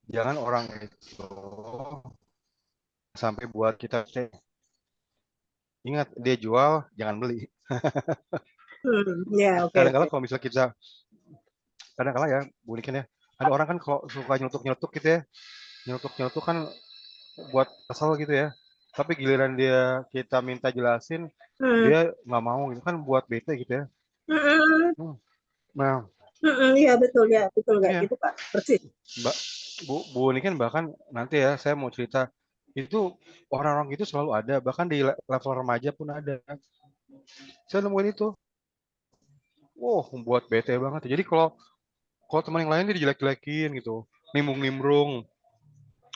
jangan orang itu sampai buat kita ingat, dia jual, jangan beli. Ya, oke, Kadang-kala oke. kalau misalnya kita, kadang-kala ya, bulikan ya, ada orang kan kalau suka nyelutuk-nyelutuk gitu ya, nyelutuk-nyelutuk kan buat kesel gitu ya. Tapi giliran kita minta jelasin, Hmm. dia nggak mau gitu kan, buat bete gitu ya. Mm-mm. Nah, Iya betul ya, betul nggak iya, gitu Pak, persis. Mbak, Bu ini kan bahkan nanti ya saya mau cerita, itu orang-orang itu selalu ada, bahkan di level remaja pun ada. Saya nemuin itu, buat bete banget. Jadi kalau kalau teman yang lain dia dijelek-jelekin gitu, nimbrung-nimbrung,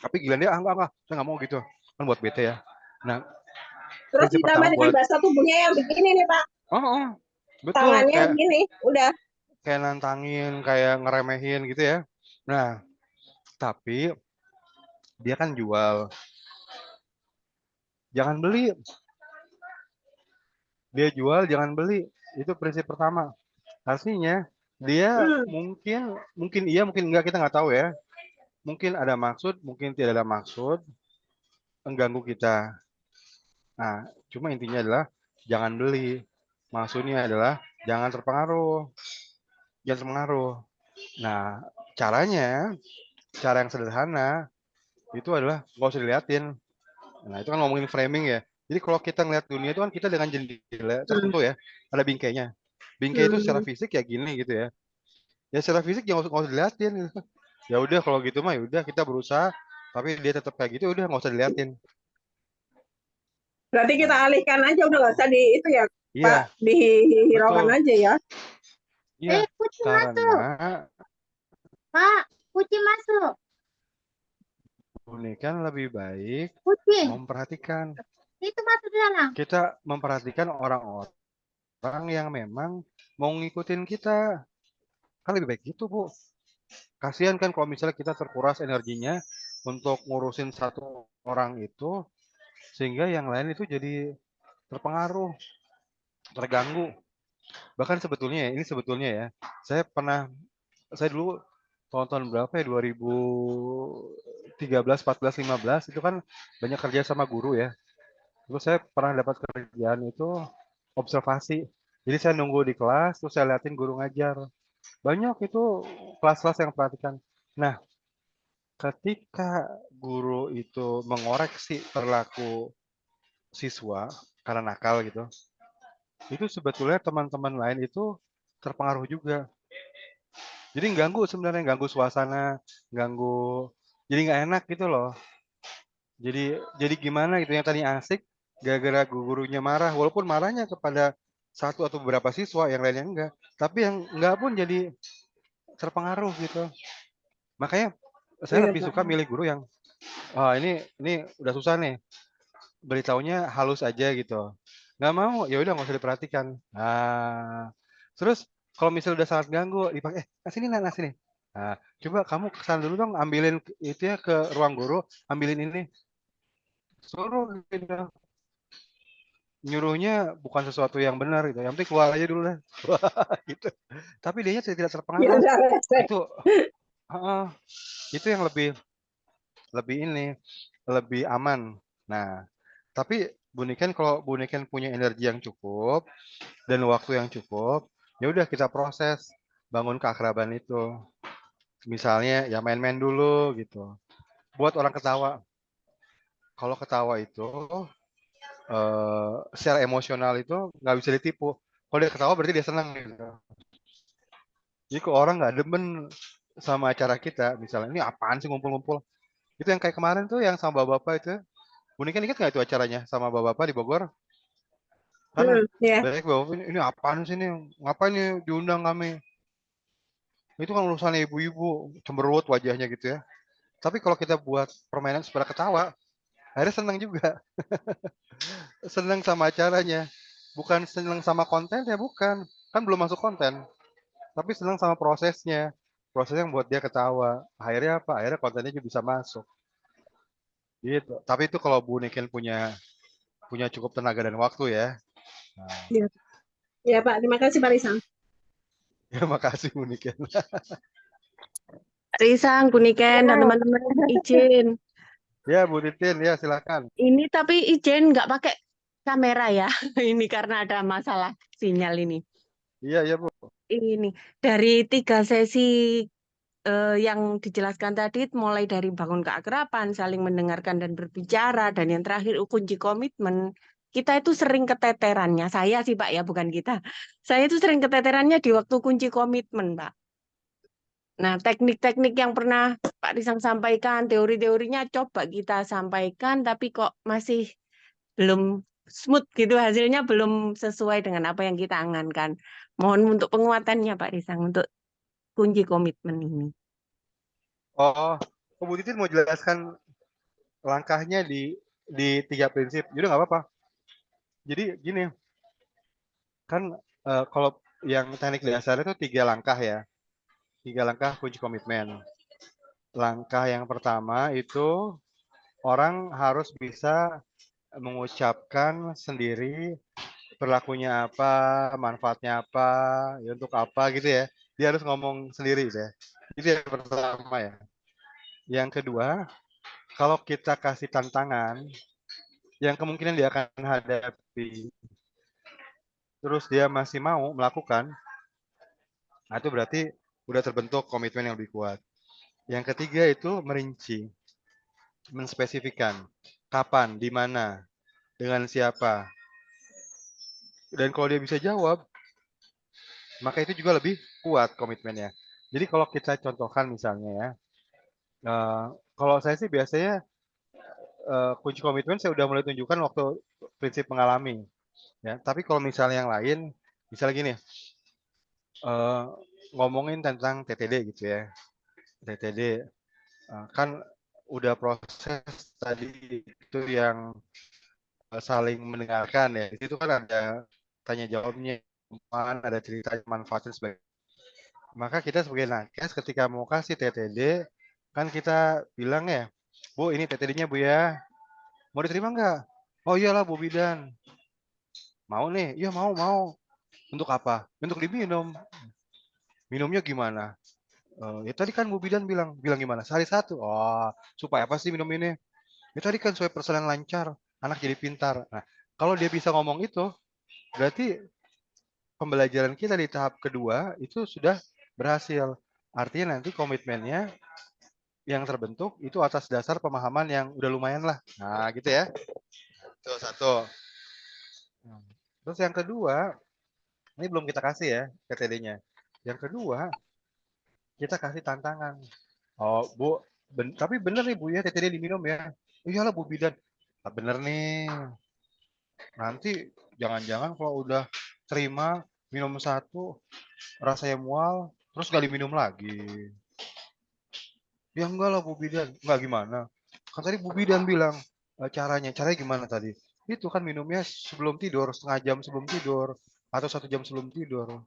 tapi gila dia enggak, saya nggak mau gitu, kan buat bete ya. Nah, Terus prinsip ditambah pertama dengan buat, bahasa tubuhnya yang begini nih Pak, oh, betul, tangannya kayak begini, udah. kayak nantangin, kayak ngeremehin gitu ya. Nah, tapi dia kan jual, jangan beli. Dia jual, jangan beli. Itu prinsip pertama. Artinya dia Hmm. mungkin iya, mungkin enggak, kita nggak tahu ya. Mungkin ada maksud, mungkin tidak ada maksud mengganggu kita. Nah, cuma intinya adalah jangan beli. Maksudnya adalah jangan terpengaruh, jangan terpengaruh. Nah, caranya, cara yang sederhana itu adalah nggak usah diliatin. Nah, itu kan ngomongin framing ya. Jadi kalau kita ngeliat dunia itu kan kita dengan jendela Hmm. tertentu ya, ada bingkainya. Bingkai itu secara Hmm. fisik ya gini gitu ya. Ya secara fisik jangan nggak usah diliatin. Ya udah kalau gitu mah ya udah kita berusaha, tapi dia tetap kayak gitu, udah nggak usah diliatin. Berarti kita Nah, alihkan aja, udah nggak usah di itu ya Pak, iya dihiraukan betul, aja ya. iya kucing karena masuk. Pak, kucing masuk. ini kan lebih baik Kucing. memperhatikan. Itu masuk di sana. Kita memperhatikan orang-orang yang memang mau ngikutin kita. Kan lebih baik gitu, Bu. Kasihan kan kalau misalnya kita terkuras energinya untuk ngurusin satu orang itu, sehingga yang lain itu jadi terpengaruh, terganggu. Bahkan sebetulnya ya, ini sebetulnya ya, saya dulu tahun-tahun berapa ya, 2013, 14, 15 itu kan banyak kerja sama guru ya. Terus saya pernah dapat kerjaan itu observasi. Jadi saya nunggu di kelas, terus saya liatin guru ngajar. Banyak itu kelas-kelas yang perhatikan. Nah, ketika guru itu mengoreksi perilaku siswa karena nakal gitu, itu sebetulnya teman-teman lain itu terpengaruh juga. Jadi sebenarnya, ganggu suasana, ganggu, jadi nggak enak gitu loh. Jadi gimana gitu, yang tadi asik, gara-gara gurunya marah, walaupun marahnya kepada satu atau beberapa siswa, yang lainnya enggak. Tapi yang enggak pun jadi terpengaruh gitu. Makanya saya Iya lebih Pak. suka milih guru yang, ini udah susah nih, beritahunya halus aja gitu. Nggak mau, ya udah nggak usah diperhatikan. Nah, terus kalau misalnya udah sangat ganggu, dipakai, sini nah sini. Nah, coba kamu kesana dulu dong, ambilin itu ya ke ruang guru, ambilin ini. Suruh gitu. Nyuruhnya bukan sesuatu yang benar gitu. Yang penting keluar aja dulu lah. Gitu. Tapi dianya tidak Ya terpengaruh. udah rese. Itu heeh, itu yang lebih lebih ini, lebih aman. Nah, tapi kalau Bu Niken punya energi yang cukup dan waktu yang cukup, ya udah kita proses, bangun keakraban itu. Misalnya ya main-main dulu gitu. Buat orang ketawa. Kalau ketawa itu secara emosional itu nggak bisa ditipu. Kalau dia ketawa berarti dia senang gitu. Jadi kalau orang nggak demen sama acara kita, misalnya ini apaan sih ngumpul-ngumpul? Itu yang kayak kemarin tuh yang sama bapak-bapak itu. Bu Niken ingat nggak itu acaranya sama bapak-bapak di Bogor? Kan Ya. banyak bapak ini apaan sih nih? Ngapain nih diundang kami? Itu kan urusan ibu-ibu, cemberut wajahnya gitu ya. Tapi kalau kita buat permainan supaya ketawa, akhirnya senang juga. Senang sama acaranya. Bukan senang sama kontennya, bukan. Kan belum masuk konten. Tapi senang sama prosesnya. Prosesnya yang buat dia ketawa. Akhirnya apa? Akhirnya kontennya juga bisa masuk. Gitu. Tapi itu kalau Bu Niken punya cukup tenaga dan waktu ya. Nah, Ya, ya Pak. Terima kasih Pak Risang. ya makasih Bu Niken. Risang, Buniken, dan teman-teman izin. Ya Bu Titin, ya silakan. Ini tapi izin nggak pakai kamera ya. Ini karena ada masalah sinyal ini. Iya, ya Bu. Ini dari 3 sesi yang dijelaskan tadi, mulai dari bangun keakraban, saling mendengarkan dan berbicara, dan yang terakhir kunci komitmen. Kita itu sering keteterannya. Saya sih Pak ya, bukan kita. Saya itu sering keteterannya di waktu kunci komitmen Pak. Nah, teknik-teknik yang pernah Pak Risang sampaikan, teori-teorinya coba kita sampaikan, tapi kok masih belum smooth gitu, hasilnya belum sesuai dengan apa yang kita angankan. Mohon untuk penguatannya Pak Risang, untuk kunci komitmen ini. Oh, Bu Titin mau jelaskan langkahnya di 3 prinsip. Jadi nggak apa-apa. Jadi gini, kan kalau yang teknik dasar itu 3 langkah ya. 3 langkah kunci komitmen. Langkah yang pertama itu orang harus bisa mengucapkan sendiri perilakunya apa, manfaatnya apa, ya untuk apa gitu ya. Dia harus ngomong sendiri gitu ya. Itu yang pertama ya. Yang kedua, kalau kita kasih tantangan yang kemungkinan dia akan hadapi, terus dia masih mau melakukan, nah itu berarti udah terbentuk komitmen yang lebih kuat. Yang ketiga itu merinci, menspesifikkan kapan, di mana, dengan siapa. Dan kalau dia bisa jawab, maka itu juga lebih kuat komitmennya. Jadi kalau kita contohkan misalnya ya, kalau saya sih biasanya kunci komitmen saya udah mulai tunjukkan waktu prinsip mengalami. Ya, tapi kalau misalnya yang lain, misalnya gini, eh, ngomongin tentang TTD gitu ya, TTD kan udah proses tadi itu yang saling mendengarkan ya. Di situ kan ada tanya jawabnya, ada cerita manfaatnya sebagainya. Maka kita sebagai nakes ketika mau kasih TTD, kan kita bilang ya, Bu ini TTD-nya Bu ya, mau diterima nggak? Oh iyalah Bu Bidan. Mau nih? Iya mau. Untuk apa? Untuk diminum. Minumnya gimana? Ya tadi kan Bu Bidan bilang gimana? Sehari 1. Oh, supaya apa sih minum ini? Ya tadi kan supaya persalinan lancar, anak jadi pintar. Nah, kalau dia bisa ngomong itu, berarti pembelajaran kita di tahap kedua itu sudah berhasil. Artinya nanti komitmennya yang terbentuk itu atas dasar pemahaman yang udah lumayan lah. Nah, gitu ya. Itu satu. Terus yang kedua, ini belum kita kasih ya TTD-nya. Yang kedua, kita kasih tantangan. Oh, Bu, tapi bener nih Bu ya TTD diminum ya. Iyalah Bu Bidan. Ah, bener nih. Nanti jangan-jangan kalau udah terima minum 1 rasanya mual, terus gak diminum lagi. Ya enggak lah Bu Bidan. Enggak gimana? Kan tadi Bu Bidan bilang caranya gimana tadi? Itu kan minumnya sebelum tidur, setengah jam sebelum tidur, atau 1 jam sebelum tidur.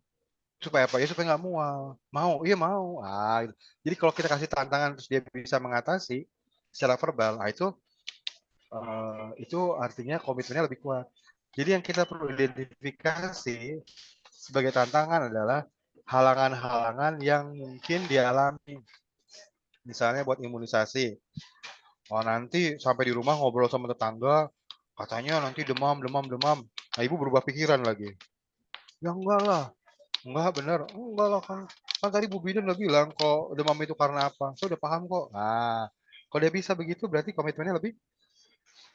Supaya apa? Ya supaya nggak mual. Mau? Iya mau. Gitu. Jadi kalau kita kasih tantangan terus dia bisa mengatasi secara verbal, itu artinya komitmennya lebih kuat. Jadi yang kita perlu identifikasi sebagai tantangan adalah halangan-halangan yang mungkin dialami. Misalnya buat imunisasi. Oh nanti sampai di rumah ngobrol sama tetangga, katanya nanti demam. Nah ibu berubah pikiran lagi. Ya enggak lah, enggak bener, enggak lah kan tadi Bu Bidan udah bilang kok demam itu karena apa. Saya udah paham kok. Nah, kalau dia bisa begitu berarti komitmennya lebih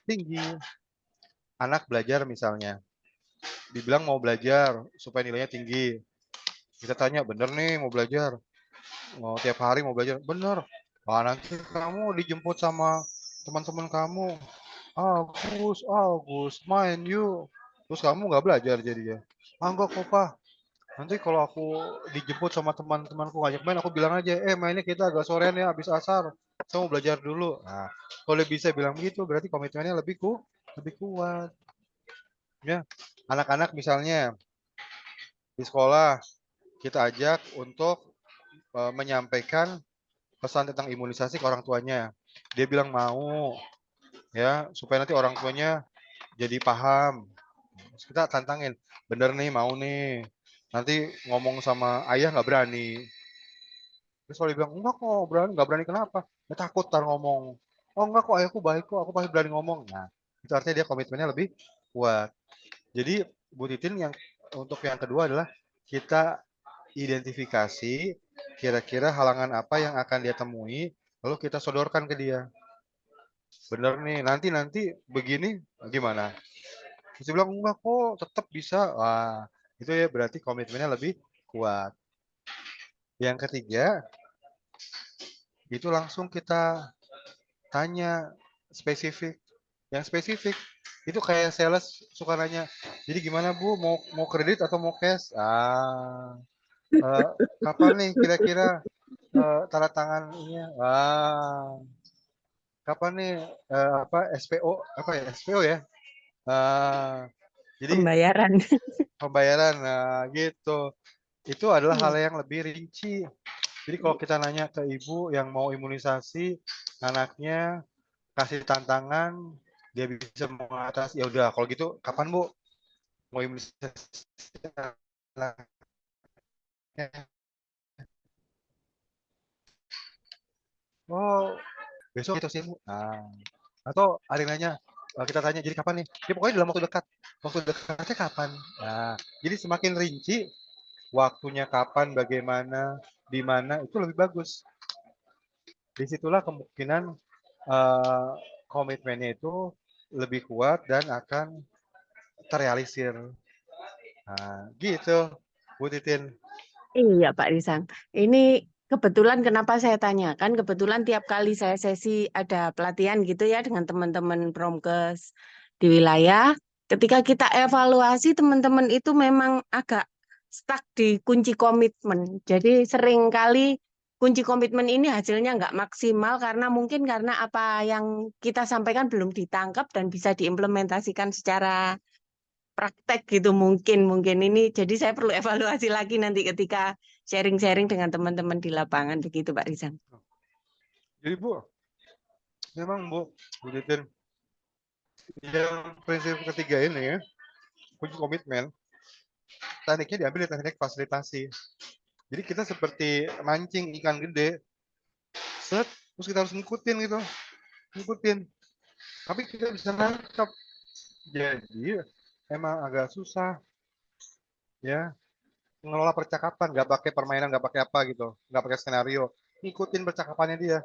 tinggi. Anak belajar misalnya, dibilang mau belajar supaya nilainya tinggi. Kita tanya, bener nih mau belajar. tiap hari mau belajar. Bener. Wah, nanti kamu dijemput sama teman-teman kamu. Agus, main yuk. Terus kamu nggak belajar jadinya. Enggak kok, Pak. Nanti kalau aku dijemput sama teman-temanku ngajak main, aku bilang aja, mainnya kita agak sorean ya, habis asar. Saya mau belajar dulu. Nah, kalau dia bisa bilang gitu, berarti komitmennya lebih kuat. Ya, anak-anak misalnya di sekolah kita ajak untuk menyampaikan pesan tentang imunisasi ke orang tuanya. Dia bilang mau, ya, supaya nanti orang tuanya jadi paham. Terus kita tantangin, bener nih mau nih. Nanti ngomong sama ayah nggak berani. Terus kalau dia bilang, enggak kok berani, nggak berani kenapa? Ya takut ntar ngomong. Oh enggak kok ayahku baik kok, aku pasti berani ngomong. Nah, itu artinya dia komitmennya lebih kuat. Jadi Bu Titin untuk yang kedua adalah kita identifikasi kira-kira halangan apa yang akan dia temui, lalu kita sodorkan ke dia. Bener nih, nanti begini gimana? Terus dia bilang, enggak kok, tetap bisa. Wah, itu ya berarti komitmennya lebih kuat. Yang ketiga, itu langsung kita tanya spesifik. Yang spesifik, itu kayak sales suka nanya, jadi gimana Bu, mau kredit atau mau cash? Kapan nih kira-kira tanda tangan ini? Kapan nih SPO apa ya SPO ya? Jadi Pembayaran. pembayaran, nah gitu. Itu adalah hal Hmm. yang lebih rinci. Jadi kalau kita nanya ke ibu yang mau imunisasi anaknya, kasih tantangan, dia bisa mengatasi. Ya udah, kalau gitu kapan Bu mau imunisasi anaknya? Oh, besok itu sih Bu. Nah, atau ada yang nanya, kita tanya jadi kapan nih? Ya pokoknya dalam waktu dekat. Waktu dekatnya kapan? Nah, jadi semakin rinci waktunya kapan, bagaimana, di mana itu lebih bagus. Disitulah kemungkinan komitmennya itu lebih kuat dan akan terrealisir. Nah, gitu, Bu Titin. Iya, Pak Risang. Ini kebetulan kenapa saya tanyakan, kebetulan tiap kali saya sesi ada pelatihan gitu ya dengan teman-teman Promkes di wilayah, ketika kita evaluasi teman-teman itu memang agak stuck di kunci komitmen. Jadi sering kali kunci komitmen ini hasilnya nggak maksimal karena mungkin karena apa yang kita sampaikan belum ditangkap dan bisa diimplementasikan secara praktek gitu mungkin ini jadi saya perlu evaluasi lagi nanti ketika sharing-sharing dengan teman-teman di lapangan begitu Pak Rizan. Jadi Bu, memang Bu Titin, yang prinsip ketiga ini ya, kunci komitmen, tekniknya diambil dari teknik fasilitasi. Jadi kita seperti mancing ikan gede, set, terus kita harus ngikutin. Tapi kita bisa nangkap. Jadi emang agak susah ya mengelola percakapan, nggak pakai permainan, nggak pakai apa gitu, nggak pakai skenario, ngikutin percakapannya dia.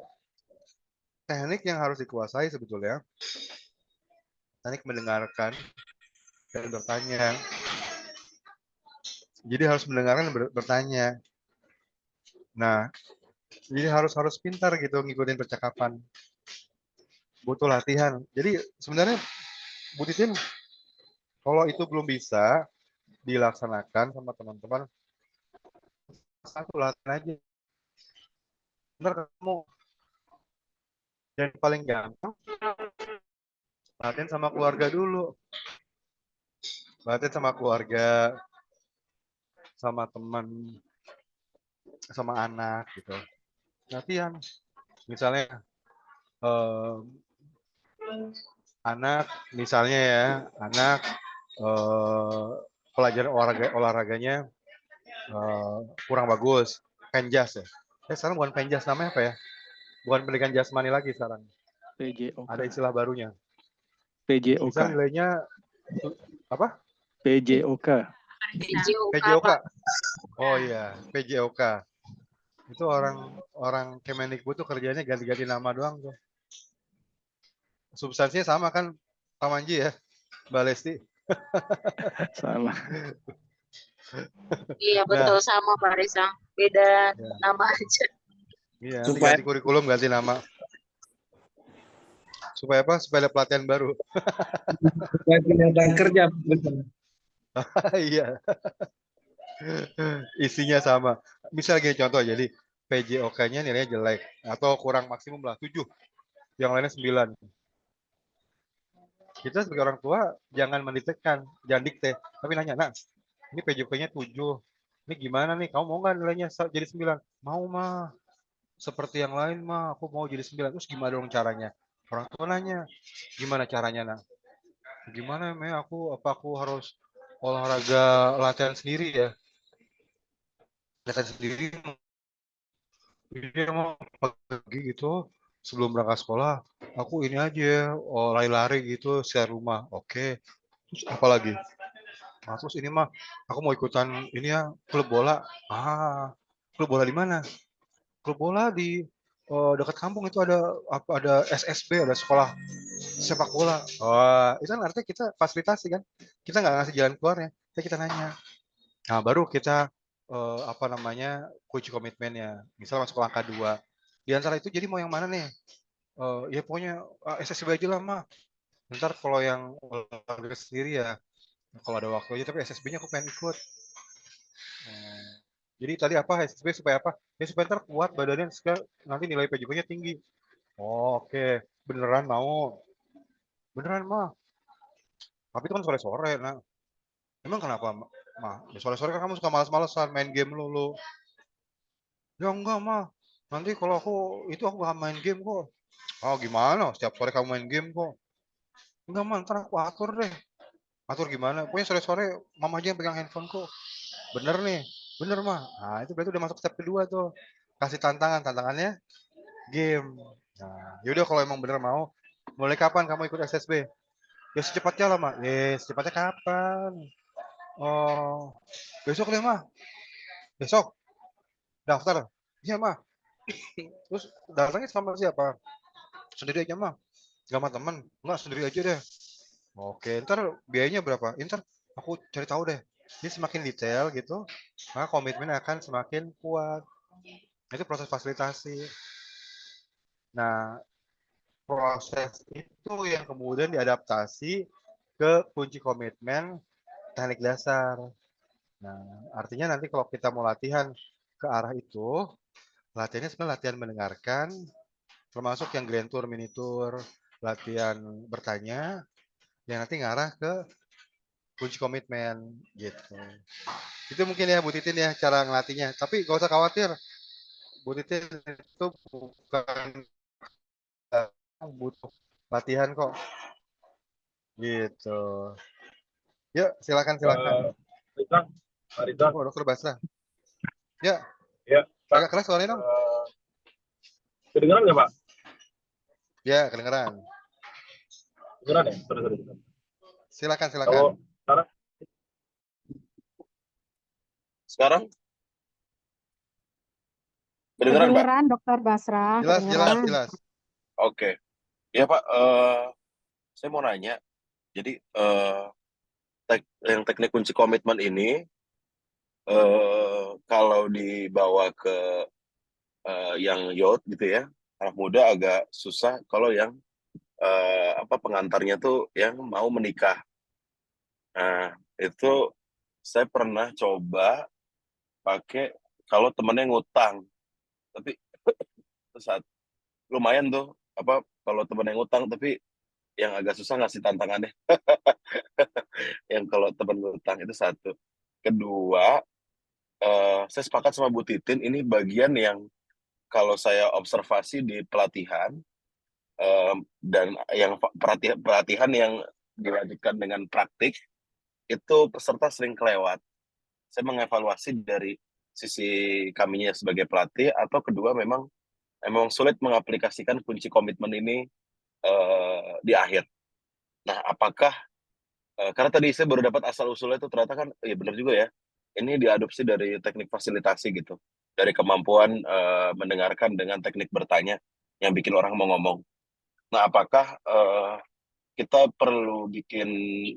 Teknik yang harus dikuasai sebetulnya, teknik mendengarkan dan bertanya. Jadi harus mendengarkan dan bertanya. Nah, jadi harus pintar gitu ngikutin percakapan. Butuh latihan. Jadi sebenarnya Bu Titin, kalau itu belum bisa dilaksanakan sama teman-teman, satu latihan aja. Ntar kamu yang paling gampang latihan sama keluarga dulu. Latihan sama keluarga, sama teman, sama anak gitu. Latihan. Misalnya anak, misalnya ya, anak pelajaran olahraganya kurang bagus, penjas ya. Sekarang bukan penjas, namanya apa ya? Bukan pendidikan jasmani lagi sekarang. PJOK. Ada istilah barunya. PJOK. Misal nilainya apa? PJOK. PJOK. Oh iya, PJOK. Itu orang Kemendikbud tuh kerjanya ganti-ganti nama doang tuh. Substansinya sama kan, Pak Manji ya, Mbak Lesti. Sama. Iya Nah, betul sama Pak Risang. Beda ya, nama aja. iya, nanti Supaya ganti kurikulum, ganti nama. Supaya apa? Supaya ada pelatihan baru. supaya kelihatan kerja. Betul. Iya, isinya sama. Misal gini contoh, jadi PJOK-nya nilainya jelek atau kurang maksimum lah 7, yang lainnya 9. Kita sebagai orang tua jangan mendiktekan, jangan dikte, tapi nanya, nah, ini PJOK-nya 7. Ini gimana nih? Kamu mau nggak nilainya jadi 9? Mau mah. Seperti yang lain mah, aku mau jadi 9. Terus gimana dong caranya? Orang tua nanya, gimana caranya, nah? Gimana ya, aku harus olahraga latihan sendiri ya? Latihan sendiri, iya mau pagi gitu, sebelum berangkat sekolah, aku ini aja, oh, lari-lari gitu, share rumah. Oke. Terus apa lagi? Nah, terus ini mah, aku mau ikutan ini ya, klub bola. Klub bola di mana? Klub bola di dekat kampung itu ada SSB, ada sekolah sepak bola. Wah, itu kan artinya kita fasilitasi kan. Kita nggak ngasih jalan keluarnya. Kita nanya. Nah, baru kita apa namanya kunci komitmennya. Misal masuk langkah 2. Di antara itu jadi mau yang mana nih? Ya pokoknya SSB aja lah mah. Ntar kalau yang olahraga sendiri ya kalau ada waktu aja. Tapi SSB-nya aku pengen ikut. Eh, jadi tadi apa SSB supaya apa? Ya supaya ntar kuat badannya nanti nilai PJK-nya tinggi. Oh, oke. Beneran mau? Beneran mah. Tapi itu kan sore-sore. Nah, emang kenapa mah? Ya, sore-sore kan kamu suka malas-malesan main game lu. Ya enggak mah. Nanti kalau aku gak main game kok. Oh gimana? Setiap sore kamu main game kok. Enggak mah, ntar aku atur deh. Atur gimana? Pokoknya sore-sore mama aja yang pegang handphone kok. Bener nih. Bener mah. Nah itu berarti udah masuk step kedua tuh. Kasih tantangan. Tantangannya game. Nah yaudah kalau emang bener mau. Mulai kapan kamu ikut SSB? Ya secepatnya lah, Mak. Ya secepatnya kapan? Oh, besok deh, Mah. Besok daftar. Iya, Mah. Terus daftarnya sama siapa? Sendiri aja, Mah. Gak sama temen? Enggak, sendiri aja deh. Oke, ntar biayanya berapa? Ntar aku cari tahu deh. Jadi semakin detail gitu, maka komitmen akan semakin kuat. Itu proses fasilitasi. Nah, proses itu yang kemudian diadaptasi ke kunci komitmen teknik dasar. Nah, artinya nanti kalau kita mau latihan ke arah itu, latihannya sebenarnya latihan mendengarkan, termasuk yang grand tour, mini tour, latihan bertanya, yang nanti ngarah ke kunci komitmen gitu. Itu mungkin ya Bu Titin ya cara ngelatihnya. Tapi gak usah khawatir, Bu Titin itu bukan butuh latihan kok. Gitu. Yuk, silakan silakan. Ridwan, Pak Ridwan. Oh, Dokter Basra. Ya, Ya, Pak. agak keras suaranya dong. Kedengeran nggak, Pak? Ya, kedengeran. Kedengeran ya? Sorry. Silakan silakan. Kalau sekarang kedengeran, Pak? Kedengeran, Dokter Basra. Jelas jelas Kedengeran. jelas. Oke. Ya, Pak. Saya mau nanya. Jadi yang teknik kunci komitmen ini kalau dibawa ke yang youth gitu ya, anak muda agak susah kalau yang pengantarnya tuh yang mau menikah. Nah, itu saya pernah coba pakai kalau temennya ngutang, tapi saat lumayan tuh kalau temennya ngutang, tapi yang agak susah ngasih tantangannya. Yang kalau temen ngutang itu satu. Kedua, saya sepakat sama Bu Titin, ini bagian yang kalau saya observasi di pelatihan dan yang pelatihan yang dilanjutkan dengan praktik, itu peserta sering kelewat. Saya mengevaluasi dari sisi kaminya sebagai pelatih, atau kedua memang sulit mengaplikasikan kunci komitmen ini di akhir. Nah, apakah karena tadi saya baru dapat asal usulnya itu ternyata kan, iya benar juga ya. Ini diadopsi dari teknik fasilitasi gitu, dari kemampuan mendengarkan dengan teknik bertanya yang bikin orang mau ngomong. Nah, apakah kita perlu bikin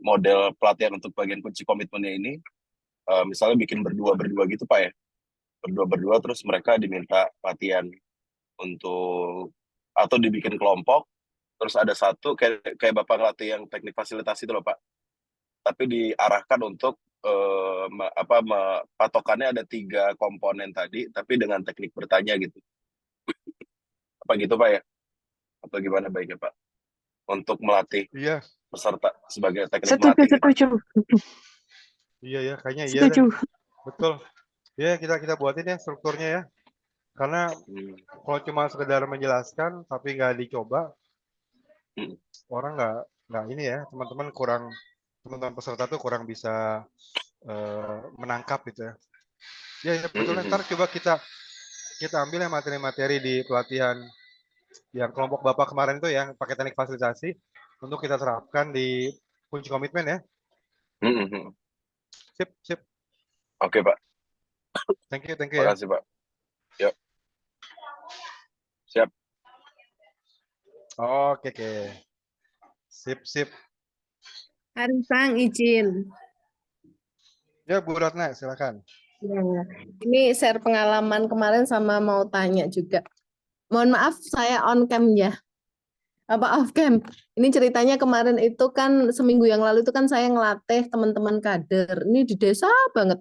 model pelatihan untuk bagian kunci komitmennya ini misalnya bikin berdua-berdua gitu Pak ya, berdua-berdua terus mereka diminta latihan untuk atau dibikin kelompok, terus ada satu kayak kayak Bapak ngelatih yang teknik fasilitasi itu loh Pak, tapi diarahkan untuk patokannya ada 3 komponen tadi, tapi dengan teknik bertanya gitu. Apa gitu Pak ya? Atau gimana baiknya Pak? Untuk melatih Iya, peserta sebagai teknik Setuju, melatih gitu. setuju, iya ya, kayaknya iya deh. setuju. Betul. Ya, kita buatin ya strukturnya ya. Karena Hmm. kalau cuma sekedar menjelaskan tapi nggak dicoba, Hmm. orang nggak ini ya, teman-teman peserta tuh kurang bisa menangkap gitu ya. Ya, ya betul. Hmm. Ntar coba kita ambil ya materi-materi di pelatihan yang kelompok Bapak kemarin tuh yang pakai teknik fasilitasi untuk kita terapkan di kunci komitmen ya. Hmm. Sip, sip. Oke Pak, Thank you ya. makasih Pak. Yuk. Siap. Oke, oke. Sip, sip. Arisang izin. Ya, Bu Ratna, silakan. Ya, ini share pengalaman kemarin sama mau tanya juga. Mohon maaf saya on cam ya. Apa off cam? Ini ceritanya kemarin itu kan seminggu yang lalu itu kan saya ngelatih teman-teman kader. Ini di desa banget.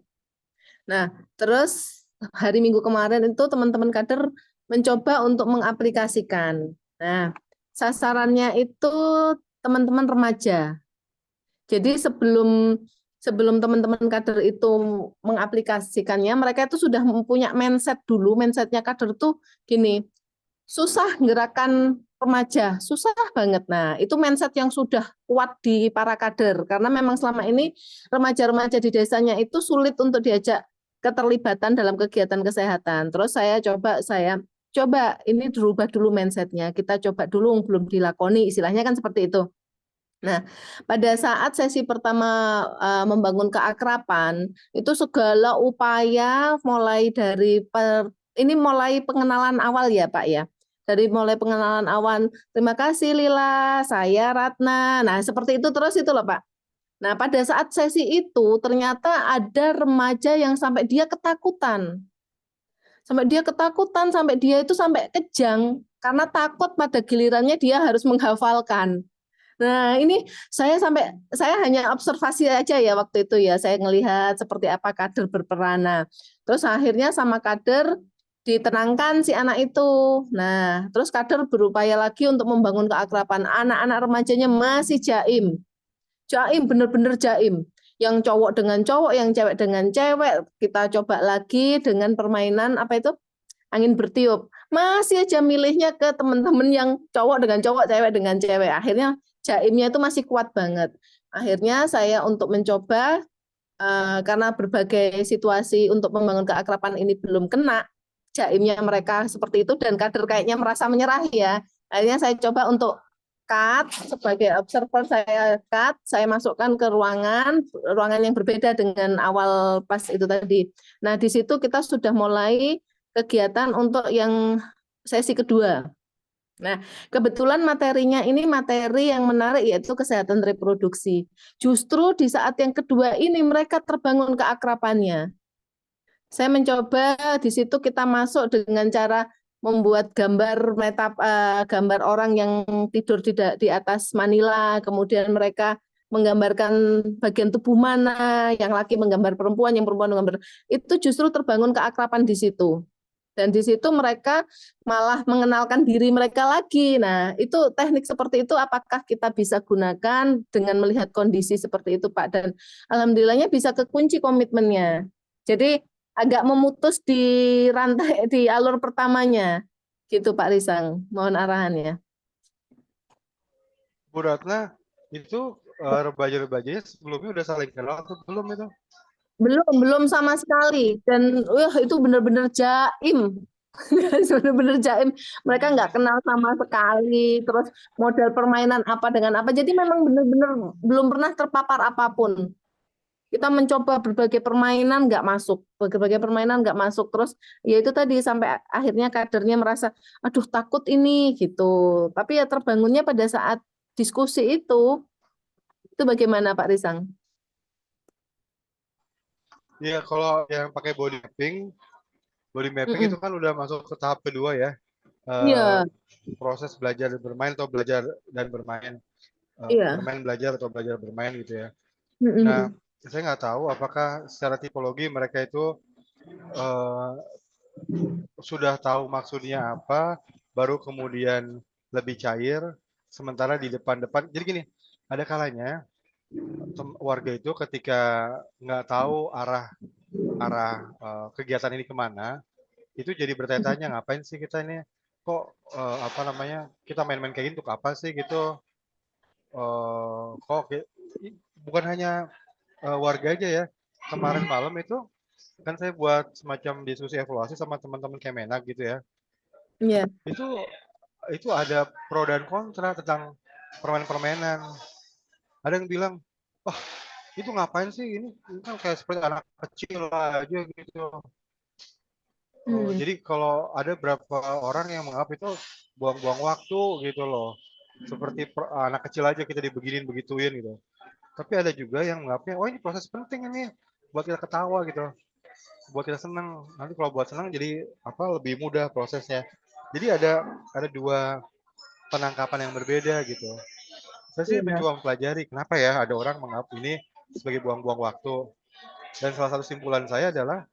Nah, terus hari Minggu kemarin itu teman-teman kader mencoba untuk mengaplikasikan. Nah, sasarannya itu teman-teman remaja. Jadi sebelum teman-teman kader itu mengaplikasikannya, mereka itu sudah mempunyai mindset dulu. Mindsetnya kader itu gini, susah gerakan remaja, susah banget. Nah, itu mindset yang sudah kuat di para kader. Karena memang selama ini remaja-remaja di desanya itu sulit untuk diajak keterlibatan dalam kegiatan kesehatan. Terus saya coba ini dirubah dulu mindsetnya. Kita coba dulu belum dilakoni, istilahnya kan seperti itu. Nah, pada saat sesi pertama membangun keakraban, itu segala upaya mulai dari mulai pengenalan awal ya Pak ya. Dari mulai pengenalan awal, terima kasih Lila, saya Ratna. Nah, seperti itu terus itu loh Pak. Nah, pada saat sesi itu ternyata ada remaja yang sampai dia ketakutan. Sampai dia itu sampai kejang karena takut pada gilirannya dia harus menghafalkan. Nah, ini saya hanya observasi aja ya waktu itu ya. Saya ngelihat seperti apa kader berperan. Nah, terus akhirnya sama kader ditenangkan si anak itu. Nah, terus kader berupaya lagi untuk membangun keakraban. Anak-anak remajanya masih jaim. Jaim, bener-bener jaim. Yang cowok dengan cowok, yang cewek dengan cewek. Kita coba lagi dengan permainan apa itu? Angin bertiup. Masih aja milihnya ke teman-teman yang cowok dengan cowok, cewek dengan cewek. Akhirnya jaimnya itu masih kuat banget. Akhirnya saya untuk mencoba, karena berbagai situasi untuk membangun keakraban ini belum kena, jaimnya mereka seperti itu dan kader kayaknya merasa menyerah ya. Akhirnya saya coba untuk cut, sebagai observer saya masukkan ke ruangan yang berbeda dengan awal pas itu tadi. Nah, di situ kita sudah mulai kegiatan untuk yang sesi kedua. Nah, kebetulan materinya ini materi yang menarik yaitu kesehatan reproduksi. Justru di saat yang kedua ini mereka terbangun keakrabannya. Saya mencoba di situ kita masuk dengan cara membuat gambar orang yang tidur di atas Manila, kemudian mereka menggambarkan bagian tubuh mana, yang laki menggambar perempuan, yang perempuan menggambar. Itu justru terbangun keakraban di situ. Dan di situ mereka malah mengenalkan diri mereka lagi. Nah, itu teknik seperti itu apakah kita bisa gunakan dengan melihat kondisi seperti itu, Pak? Dan alhamdulillahnya bisa kekunci komitmennya. Jadi agak memutus di rantai di alur pertamanya. Gitu Pak Risang. Mohon arahannya. Bu Ratna, itu remaja-remajanya sebelumnya udah saling kenal atau belum itu? Belum sama sekali. Dan itu benar-benar jaim. Benar-benar jaim. Mereka nggak kenal sama sekali. Terus model permainan apa dengan apa. Jadi memang benar-benar belum pernah terpapar apapun. Kita mencoba berbagai permainan nggak masuk. Berbagai permainan nggak masuk. Terus ya itu tadi sampai akhirnya kadernya merasa, aduh takut ini gitu. Tapi ya terbangunnya pada saat diskusi itu bagaimana Pak Risang? Iya, kalau yang pakai body mapping itu Mm-mm. kan udah masuk ke tahap kedua ya. Eh, Iya, proses belajar dan bermain atau belajar dan bermain. iya. Bermain belajar atau belajar bermain gitu ya. Nah, Mm-mm. saya nggak tahu apakah secara tipologi mereka itu eh, sudah tahu maksudnya apa, baru kemudian lebih cair, sementara di depan-depan. Jadi gini, ada kalanya warga itu ketika nggak tahu arah arah kegiatan ini kemana, itu jadi bertanya-tanya ngapain sih kita ini, kok apa namanya kita main-main kayak gitu untuk apa sih gitu, kok bukan hanya warga aja ya. Kemarin malam itu kan saya buat semacam diskusi evaluasi sama teman-teman Kemenak gitu ya. Iya. Itu ada pro dan kontra tentang permainan-permainan. Ada yang bilang, wah itu ngapain sih ini kan kayak seperti anak kecil aja gitu. Hmm. Jadi kalau ada berapa orang yang menganggap itu buang-buang waktu gitu loh. Seperti anak kecil aja kita dibeginin begituin gitu. Tapi ada juga yang menganggapnya, oh ini proses penting ini buat kita ketawa gitu, buat kita senang. Nanti kalau buat senang jadi apa lebih mudah prosesnya. Jadi ada dua penangkapan yang berbeda gitu. Saya sih Iya. mencoba mempelajari kenapa ya ada orang menganggap ini sebagai buang-buang waktu. Dan salah satu simpulan saya adalah,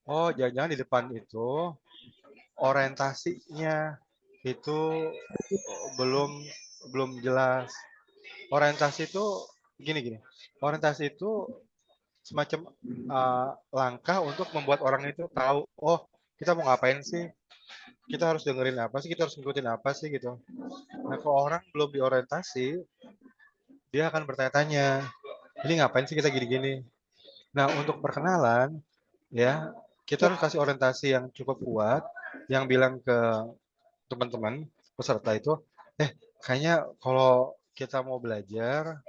oh jangan-jangan di depan itu orientasinya itu belum belum jelas. Orientasi itu gini-gini. Orientasi itu semacam langkah untuk membuat orang itu tahu, oh kita mau ngapain sih? Kita harus dengerin apa sih? Kita harus ngikutin apa sih gitu. Nah, kalau orang belum diorientasi, dia akan bertanya-tanya, ini ngapain sih kita gini-gini? Nah, untuk perkenalan, ya, kita harus kasih orientasi yang cukup kuat, yang bilang ke teman-teman peserta itu, kayaknya kalau kita mau belajar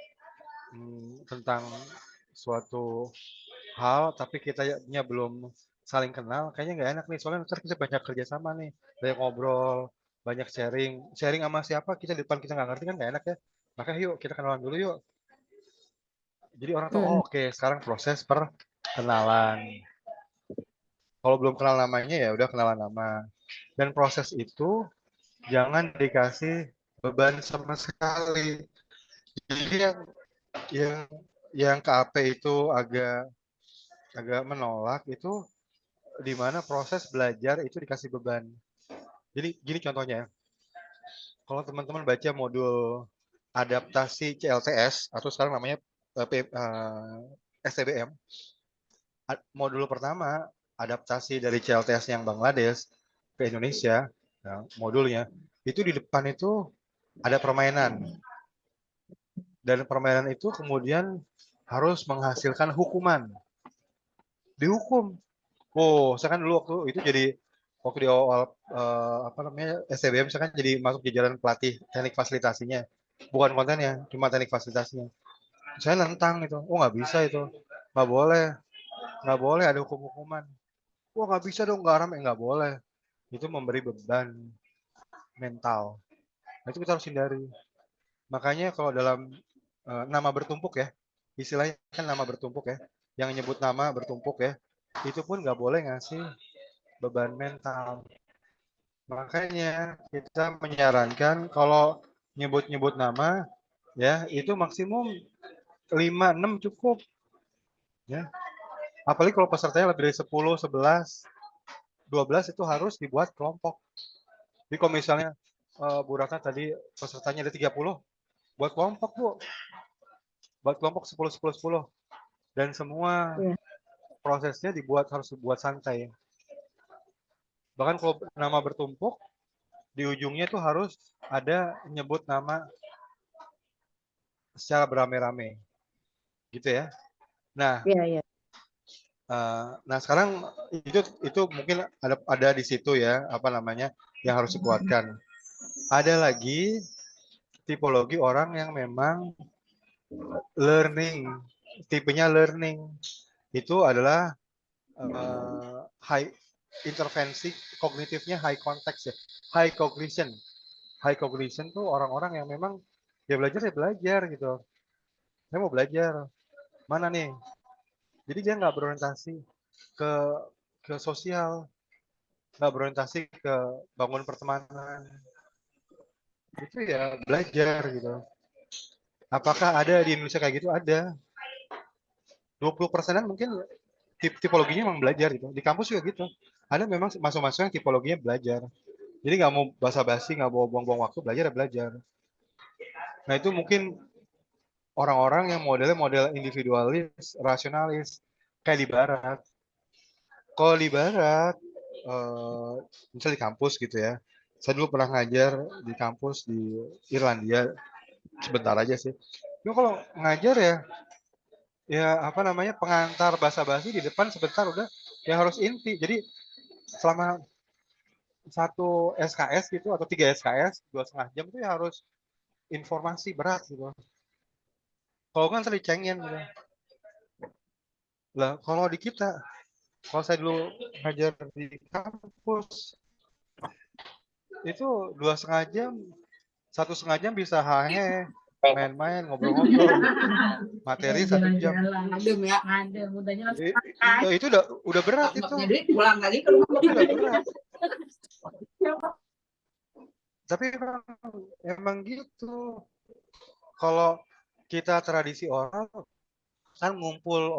tentang suatu hal, tapi kitanya belum saling kenal, kayaknya nggak enak nih, soalnya ntar kita banyak kerjasama nih, banyak ngobrol, banyak sharing sama siapa, kita di depan kita nggak ngerti kan nggak enak ya, makanya yuk kita kenalan dulu yuk. Jadi orang tahu, oh Mm-mm. oke, sekarang proses perkenalan. Kalau belum kenal namanya ya udah kenalan nama. Dan proses itu jangan dikasih beban sama sekali. Jadi yang yang KAP itu agak agak menolak itu di mana proses belajar itu dikasih beban. Jadi gini contohnya, kalau teman-teman baca modul adaptasi CLTS atau sekarang namanya STBM, modul pertama adaptasi dari CLTS yang Bangladesh ke Indonesia, ya, modulnya itu di depan itu ada permainan, dan permainan itu kemudian harus menghasilkan hukuman, dihukum. Oh, saya kan dulu waktu itu jadi waktu di awal apa namanya STBM, saya kan jadi masuk jajaran pelatih teknik fasilitasinya, bukan kontennya, cuma teknik fasilitasinya. Saya nentang itu, oh nggak bisa itu, nggak boleh, nggak boleh ada hukum-hukuman. Wah nggak bisa dong, nggak ramai, nggak boleh. Itu memberi beban mental. Nah, itu kita harus hindari. Makanya kalau dalam nama bertumpuk ya, istilahnya kan nama bertumpuk ya, yang nyebut nama bertumpuk ya, itu pun nggak boleh ngasih beban mental. Makanya kita menyarankan kalau nyebut-nyebut nama ya itu maksimum 5-6 cukup ya. Apalagi kalau pesertanya lebih dari 10, 11, 12 itu harus dibuat kelompok. Jadi kalau misalnya Bu Ratna tadi pesertanya ada 30, buat kelompok Bu. Buat kelompok 10, 10, 10. Dan semua Iya. prosesnya harus dibuat santai. Bahkan kalau nama bertumpuk, di ujungnya itu harus ada nyebut nama secara beramai-ramai. Gitu ya. Nah, Iya, iya. nah sekarang itu mungkin ada di situ ya, apa namanya, yang harus dikuatkan. Ada lagi tipologi orang yang memang learning, tipenya learning. Itu adalah high intervensi kognitifnya high context ya, high cognition. High cognition tuh orang-orang yang memang ya belajar gitu. Saya mau belajar. Mana nih? Jadi dia nggak berorientasi ke sosial, nggak berorientasi ke bangun pertemanan. Itu ya belajar gitu. Apakah ada di Indonesia kayak gitu? Ada. 20%-an mungkin tipologinya memang belajar gitu. Di kampus juga gitu. Ada memang masuk-masuk yang tipologinya belajar. Jadi nggak mau basa-basi, nggak mau buang-buang waktu, belajar ya belajar. Nah itu mungkin orang-orang yang modelnya model individualis, rasionalis, kayak di barat. Kalau di barat, misalnya di kampus gitu ya, saya dulu pernah ngajar di kampus di Irlandia, sebentar aja sih. Cuma kalau ngajar ya, ya apa namanya, pengantar basa-basi di depan sebentar udah, ya harus inti. Jadi selama 1 SKS gitu, atau 3 SKS, 2,5 jam itu ya harus informasi berat gitu. Kalau kan tadi cengin gitu. Lah, kalau di kita, kalau saya dulu ngajar di kampus, itu 2,5 jam, 1,5 jam bisa hahe, main-main, ngobrol-ngobrol. Materi 1 jam. Itu udah berat itu. Itu udah berat. Tapi emang gitu. Kalau kita tradisi orang kan ngumpul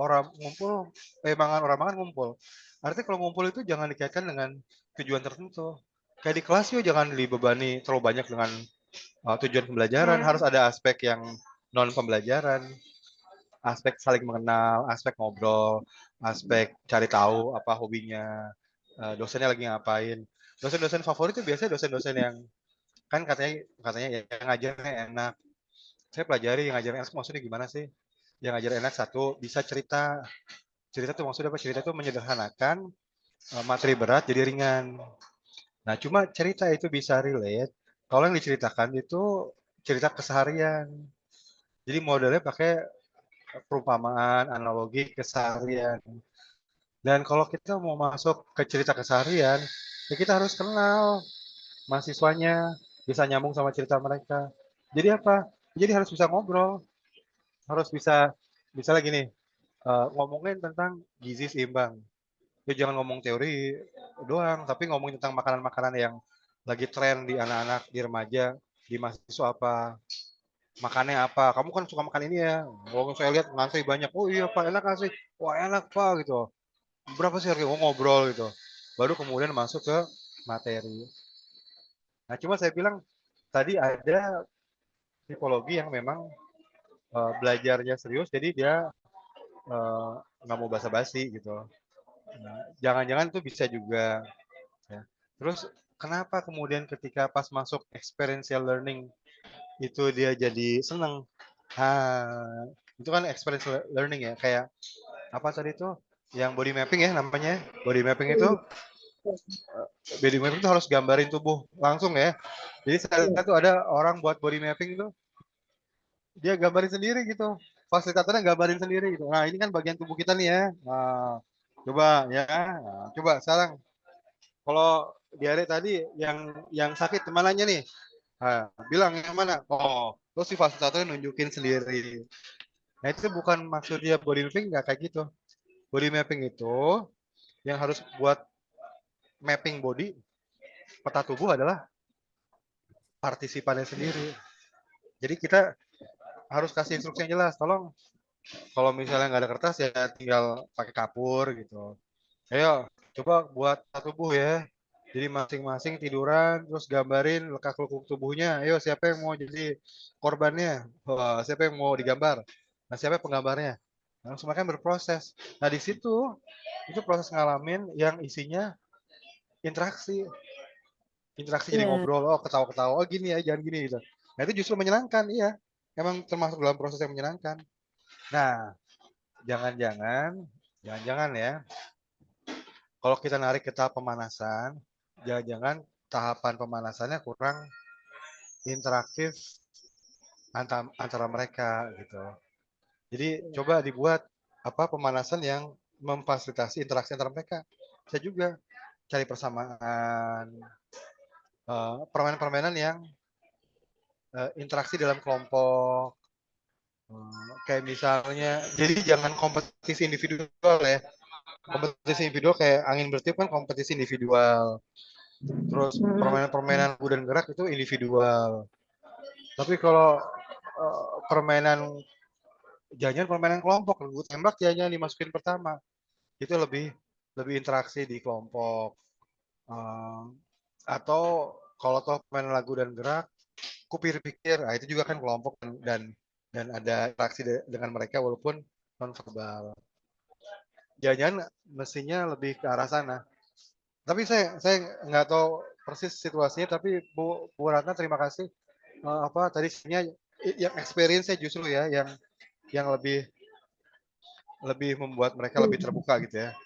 mangan orang makan ngumpul. Artinya kalau ngumpul itu jangan dikaitkan dengan tujuan tertentu. Kayak di kelas yuk jangan dibebani terlalu banyak dengan tujuan pembelajaran, harus ada aspek yang non pembelajaran, aspek saling mengenal, aspek ngobrol, aspek cari tahu apa hobinya, dosennya lagi ngapain. Dosen-dosen favorit itu biasanya dosen-dosen yang kan katanya ya ngajarnya enak. Saya pelajari yang ngajarnya enak maksudnya gimana sih? Yang ngajar enak satu bisa cerita. Cerita tuh maksudnya apa? Cerita tuh menyederhanakan materi berat jadi ringan. Nah, cuma cerita itu bisa relate kalau yang diceritakan itu cerita keseharian. Jadi modelnya pakai perumpamaan, analogi keseharian. Dan kalau kita mau masuk ke cerita keseharian, ya kita harus kenal mahasiswanya, bisa nyambung sama cerita mereka. Jadi apa? Jadi harus bisa ngobrol, harus bisa lagi nih ngomongin tentang gizi seimbang. Ya jangan ngomong teori doang, tapi ngomongin tentang makanan-makanan yang lagi tren di anak-anak, di remaja, di mahasiswa apa, makannya apa. Kamu kan suka makan ini ya. Oh, saya lihat ngantri banyak. Oh iya Pak, enak nggak sih? Wah enak Pak gitu. Berapa sih harga? Oh, ngobrol gitu. Baru kemudian masuk ke materi. Nah, cuma saya bilang tadi ada psikologi yang memang belajarnya serius, jadi dia nggak mau basa-basi gitu. Nah, jangan-jangan itu bisa juga. Ya. Terus kenapa kemudian ketika pas masuk experiential learning itu dia jadi seneng? Itu kan experiential learning ya, kayak apa tadi itu? Yang body mapping ya namanya. Body mapping itu harus gambarin tubuh langsung ya. Jadi saya lihat tuh ada orang buat body mapping itu dia gambarin sendiri gitu. Fasilitatornya gambarin sendiri gitu. Nah, ini kan bagian tubuh kita nih ya. Nah, coba ya. Nah, coba sekarang kalau diare tadi yang sakit mananya nih? Nah, bilang yang mana? Oh, terus si fasilitatornya nunjukin sendiri. Nah, itu bukan maksudnya body mapping nggak kayak gitu. Body mapping itu yang harus buat mapping body peta tubuh adalah partisipannya sendiri. Jadi kita harus kasih instruksi yang jelas. Tolong kalau misalnya nggak ada kertas ya tinggal pakai kapur gitu. Ayo coba buat peta tubuh ya. Jadi masing-masing tiduran terus gambarin lekak-lekuk tubuhnya. Ayo siapa yang mau jadi korbannya? Wah, siapa yang mau digambar? Nah, siapa penggambarnya? Langsung makan berproses. Nah, di situ itu proses ngalamin yang isinya interaksi. Interaksi jadi ngobrol, oh ketawa-ketawa, oh gini ya, jangan gini gitu. Nah, itu justru menyenangkan, iya. Emang termasuk dalam proses yang menyenangkan. Nah, jangan-jangan ya, kalau kita narik ke tahap pemanasan, jangan-jangan tahapan pemanasannya kurang interaktif antara mereka gitu. Jadi coba dibuat pemanasan yang memfasilitasi interaksi antara mereka. Saya juga cari persamaan, permainan-permainan yang interaksi dalam kelompok. Kayak misalnya, jadi jangan kompetisi individual ya. Kompetisi individual kayak angin bertiup kan kompetisi individual. Terus permainan-permainan lagu dan gerak itu individual. Tapi kalau permainan jangan permainan kelompok, lagu tembak jangan dimasukin pertama. Itu lebih interaksi di kelompok. Atau kalau toh permainan lagu dan gerak, kupikir-pikir, itu juga kan kelompok dan ada interaksi dengan mereka walaupun non verbal. Jangan mestinya lebih ke arah sana. Tapi saya nggak tahu persis situasinya, tapi Bu Ratna terima kasih. Tadi yang experience-nya justru ya yang lebih membuat mereka lebih terbuka gitu ya.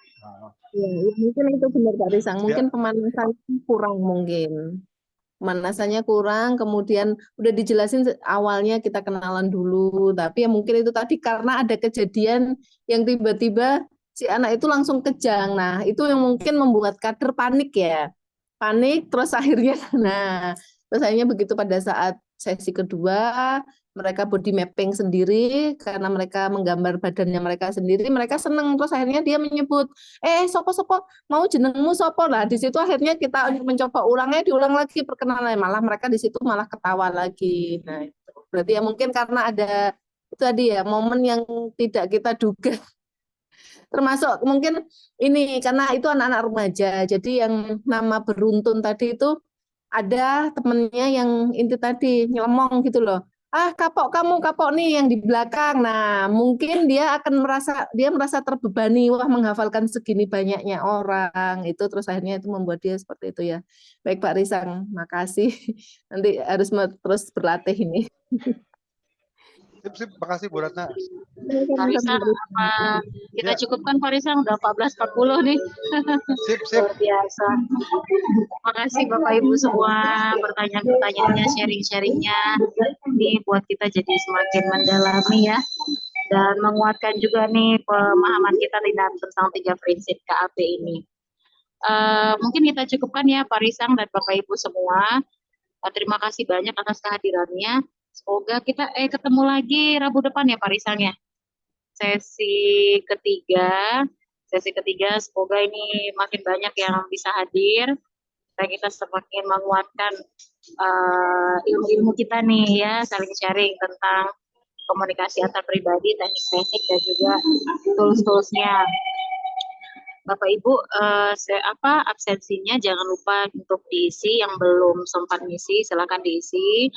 Ya, mungkin itu benar Pak Risang. Mungkin pemanasan kurang mungkin. Pemanasannya kurang, kemudian udah dijelasin awalnya kita kenalan dulu, tapi ya mungkin itu tadi karena ada kejadian yang tiba-tiba si anak itu langsung kejang. Nah, itu yang mungkin membuat kader panik ya. Panik, terus akhirnya, terus akhirnya begitu pada saat sesi kedua, mereka body mapping sendiri, karena mereka menggambar badannya mereka sendiri, mereka seneng, terus akhirnya dia menyebut, sopo-sopo, mau jenengmu sopo lah. Di situ akhirnya kita mencoba diulang lagi perkenalan, malah mereka di situ malah ketawa lagi. Nah, itu berarti ya mungkin karena ada itu tadi ya momen yang tidak kita duga. Termasuk mungkin ini karena itu anak-anak remaja. Jadi yang nama beruntun tadi itu ada temennya yang inti tadi nyelomong gitu loh. Kapok kamu, kapok nih yang di belakang. Nah, mungkin dia merasa terbebani, wah menghafalkan segini banyaknya orang. Itu terus akhirnya itu membuat dia seperti itu ya. Baik Pak Risang, makasih. Nanti harus terus berlatih ini. Sip, makasih Bu Ratna. Parisan, apa kita cukupkan Parisan udah 14.40 nih. Sip. Luar biasa. Makasih Bapak Ibu semua pertanyaan-pertanyaannya, sharing-sharingnya. Ini buat kita jadi semakin mendalami ya. Dan menguatkan juga nih pemahaman kita tentang 3 prinsip KAP ini. Mungkin kita cukupkan ya Parisang dan Bapak Ibu semua. Terima kasih banyak atas kehadirannya. Semoga kita ketemu lagi Rabu depan ya Pak Risang ya. Sesi ketiga semoga ini makin banyak yang bisa hadir. Supaya kita semakin menguatkan ilmu-ilmu kita nih ya, saling sharing tentang komunikasi antar pribadi, teknik-teknik dan juga tools-toolsnya. Bapak Ibu, absensinya jangan lupa untuk diisi, yang belum sempat ngisi silakan diisi.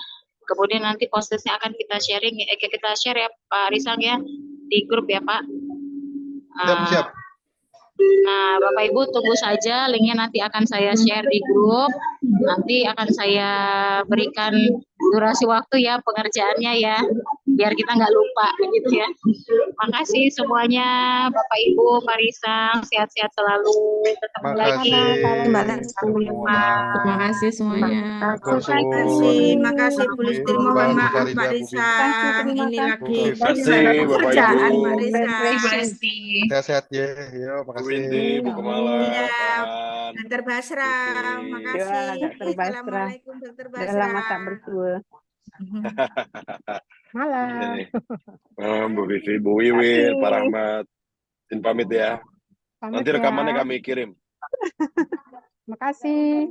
Kemudian nanti postnya akan kita share ya Pak Risang ya di grup ya Pak. Siap. Nah Bapak Ibu tunggu saja, linknya nanti akan saya share di grup. Nanti akan saya berikan durasi waktu ya pengerjaannya ya, biar kita nggak lupa gitu ya. Makasih semuanya Bapak Ibu, Pak Risang, sehat-sehat selalu. Ketemu lagi. Terima kasih semuanya. Makasih Bu Listri, mohon maaf Mbak Risang. Ini lagi kerjaan Mbak Risang. Sehat-sehat ya. Yo, makasih. Bu Windy, Bu Kamala, Dr. Basra, makasih. Assalamualaikum Dr. Basra. Malam. Bu Vivi, Bu Wiwi, Pak Rahmat. Izin pamit ya. Nanti rekamannya kami kirim. Makasih.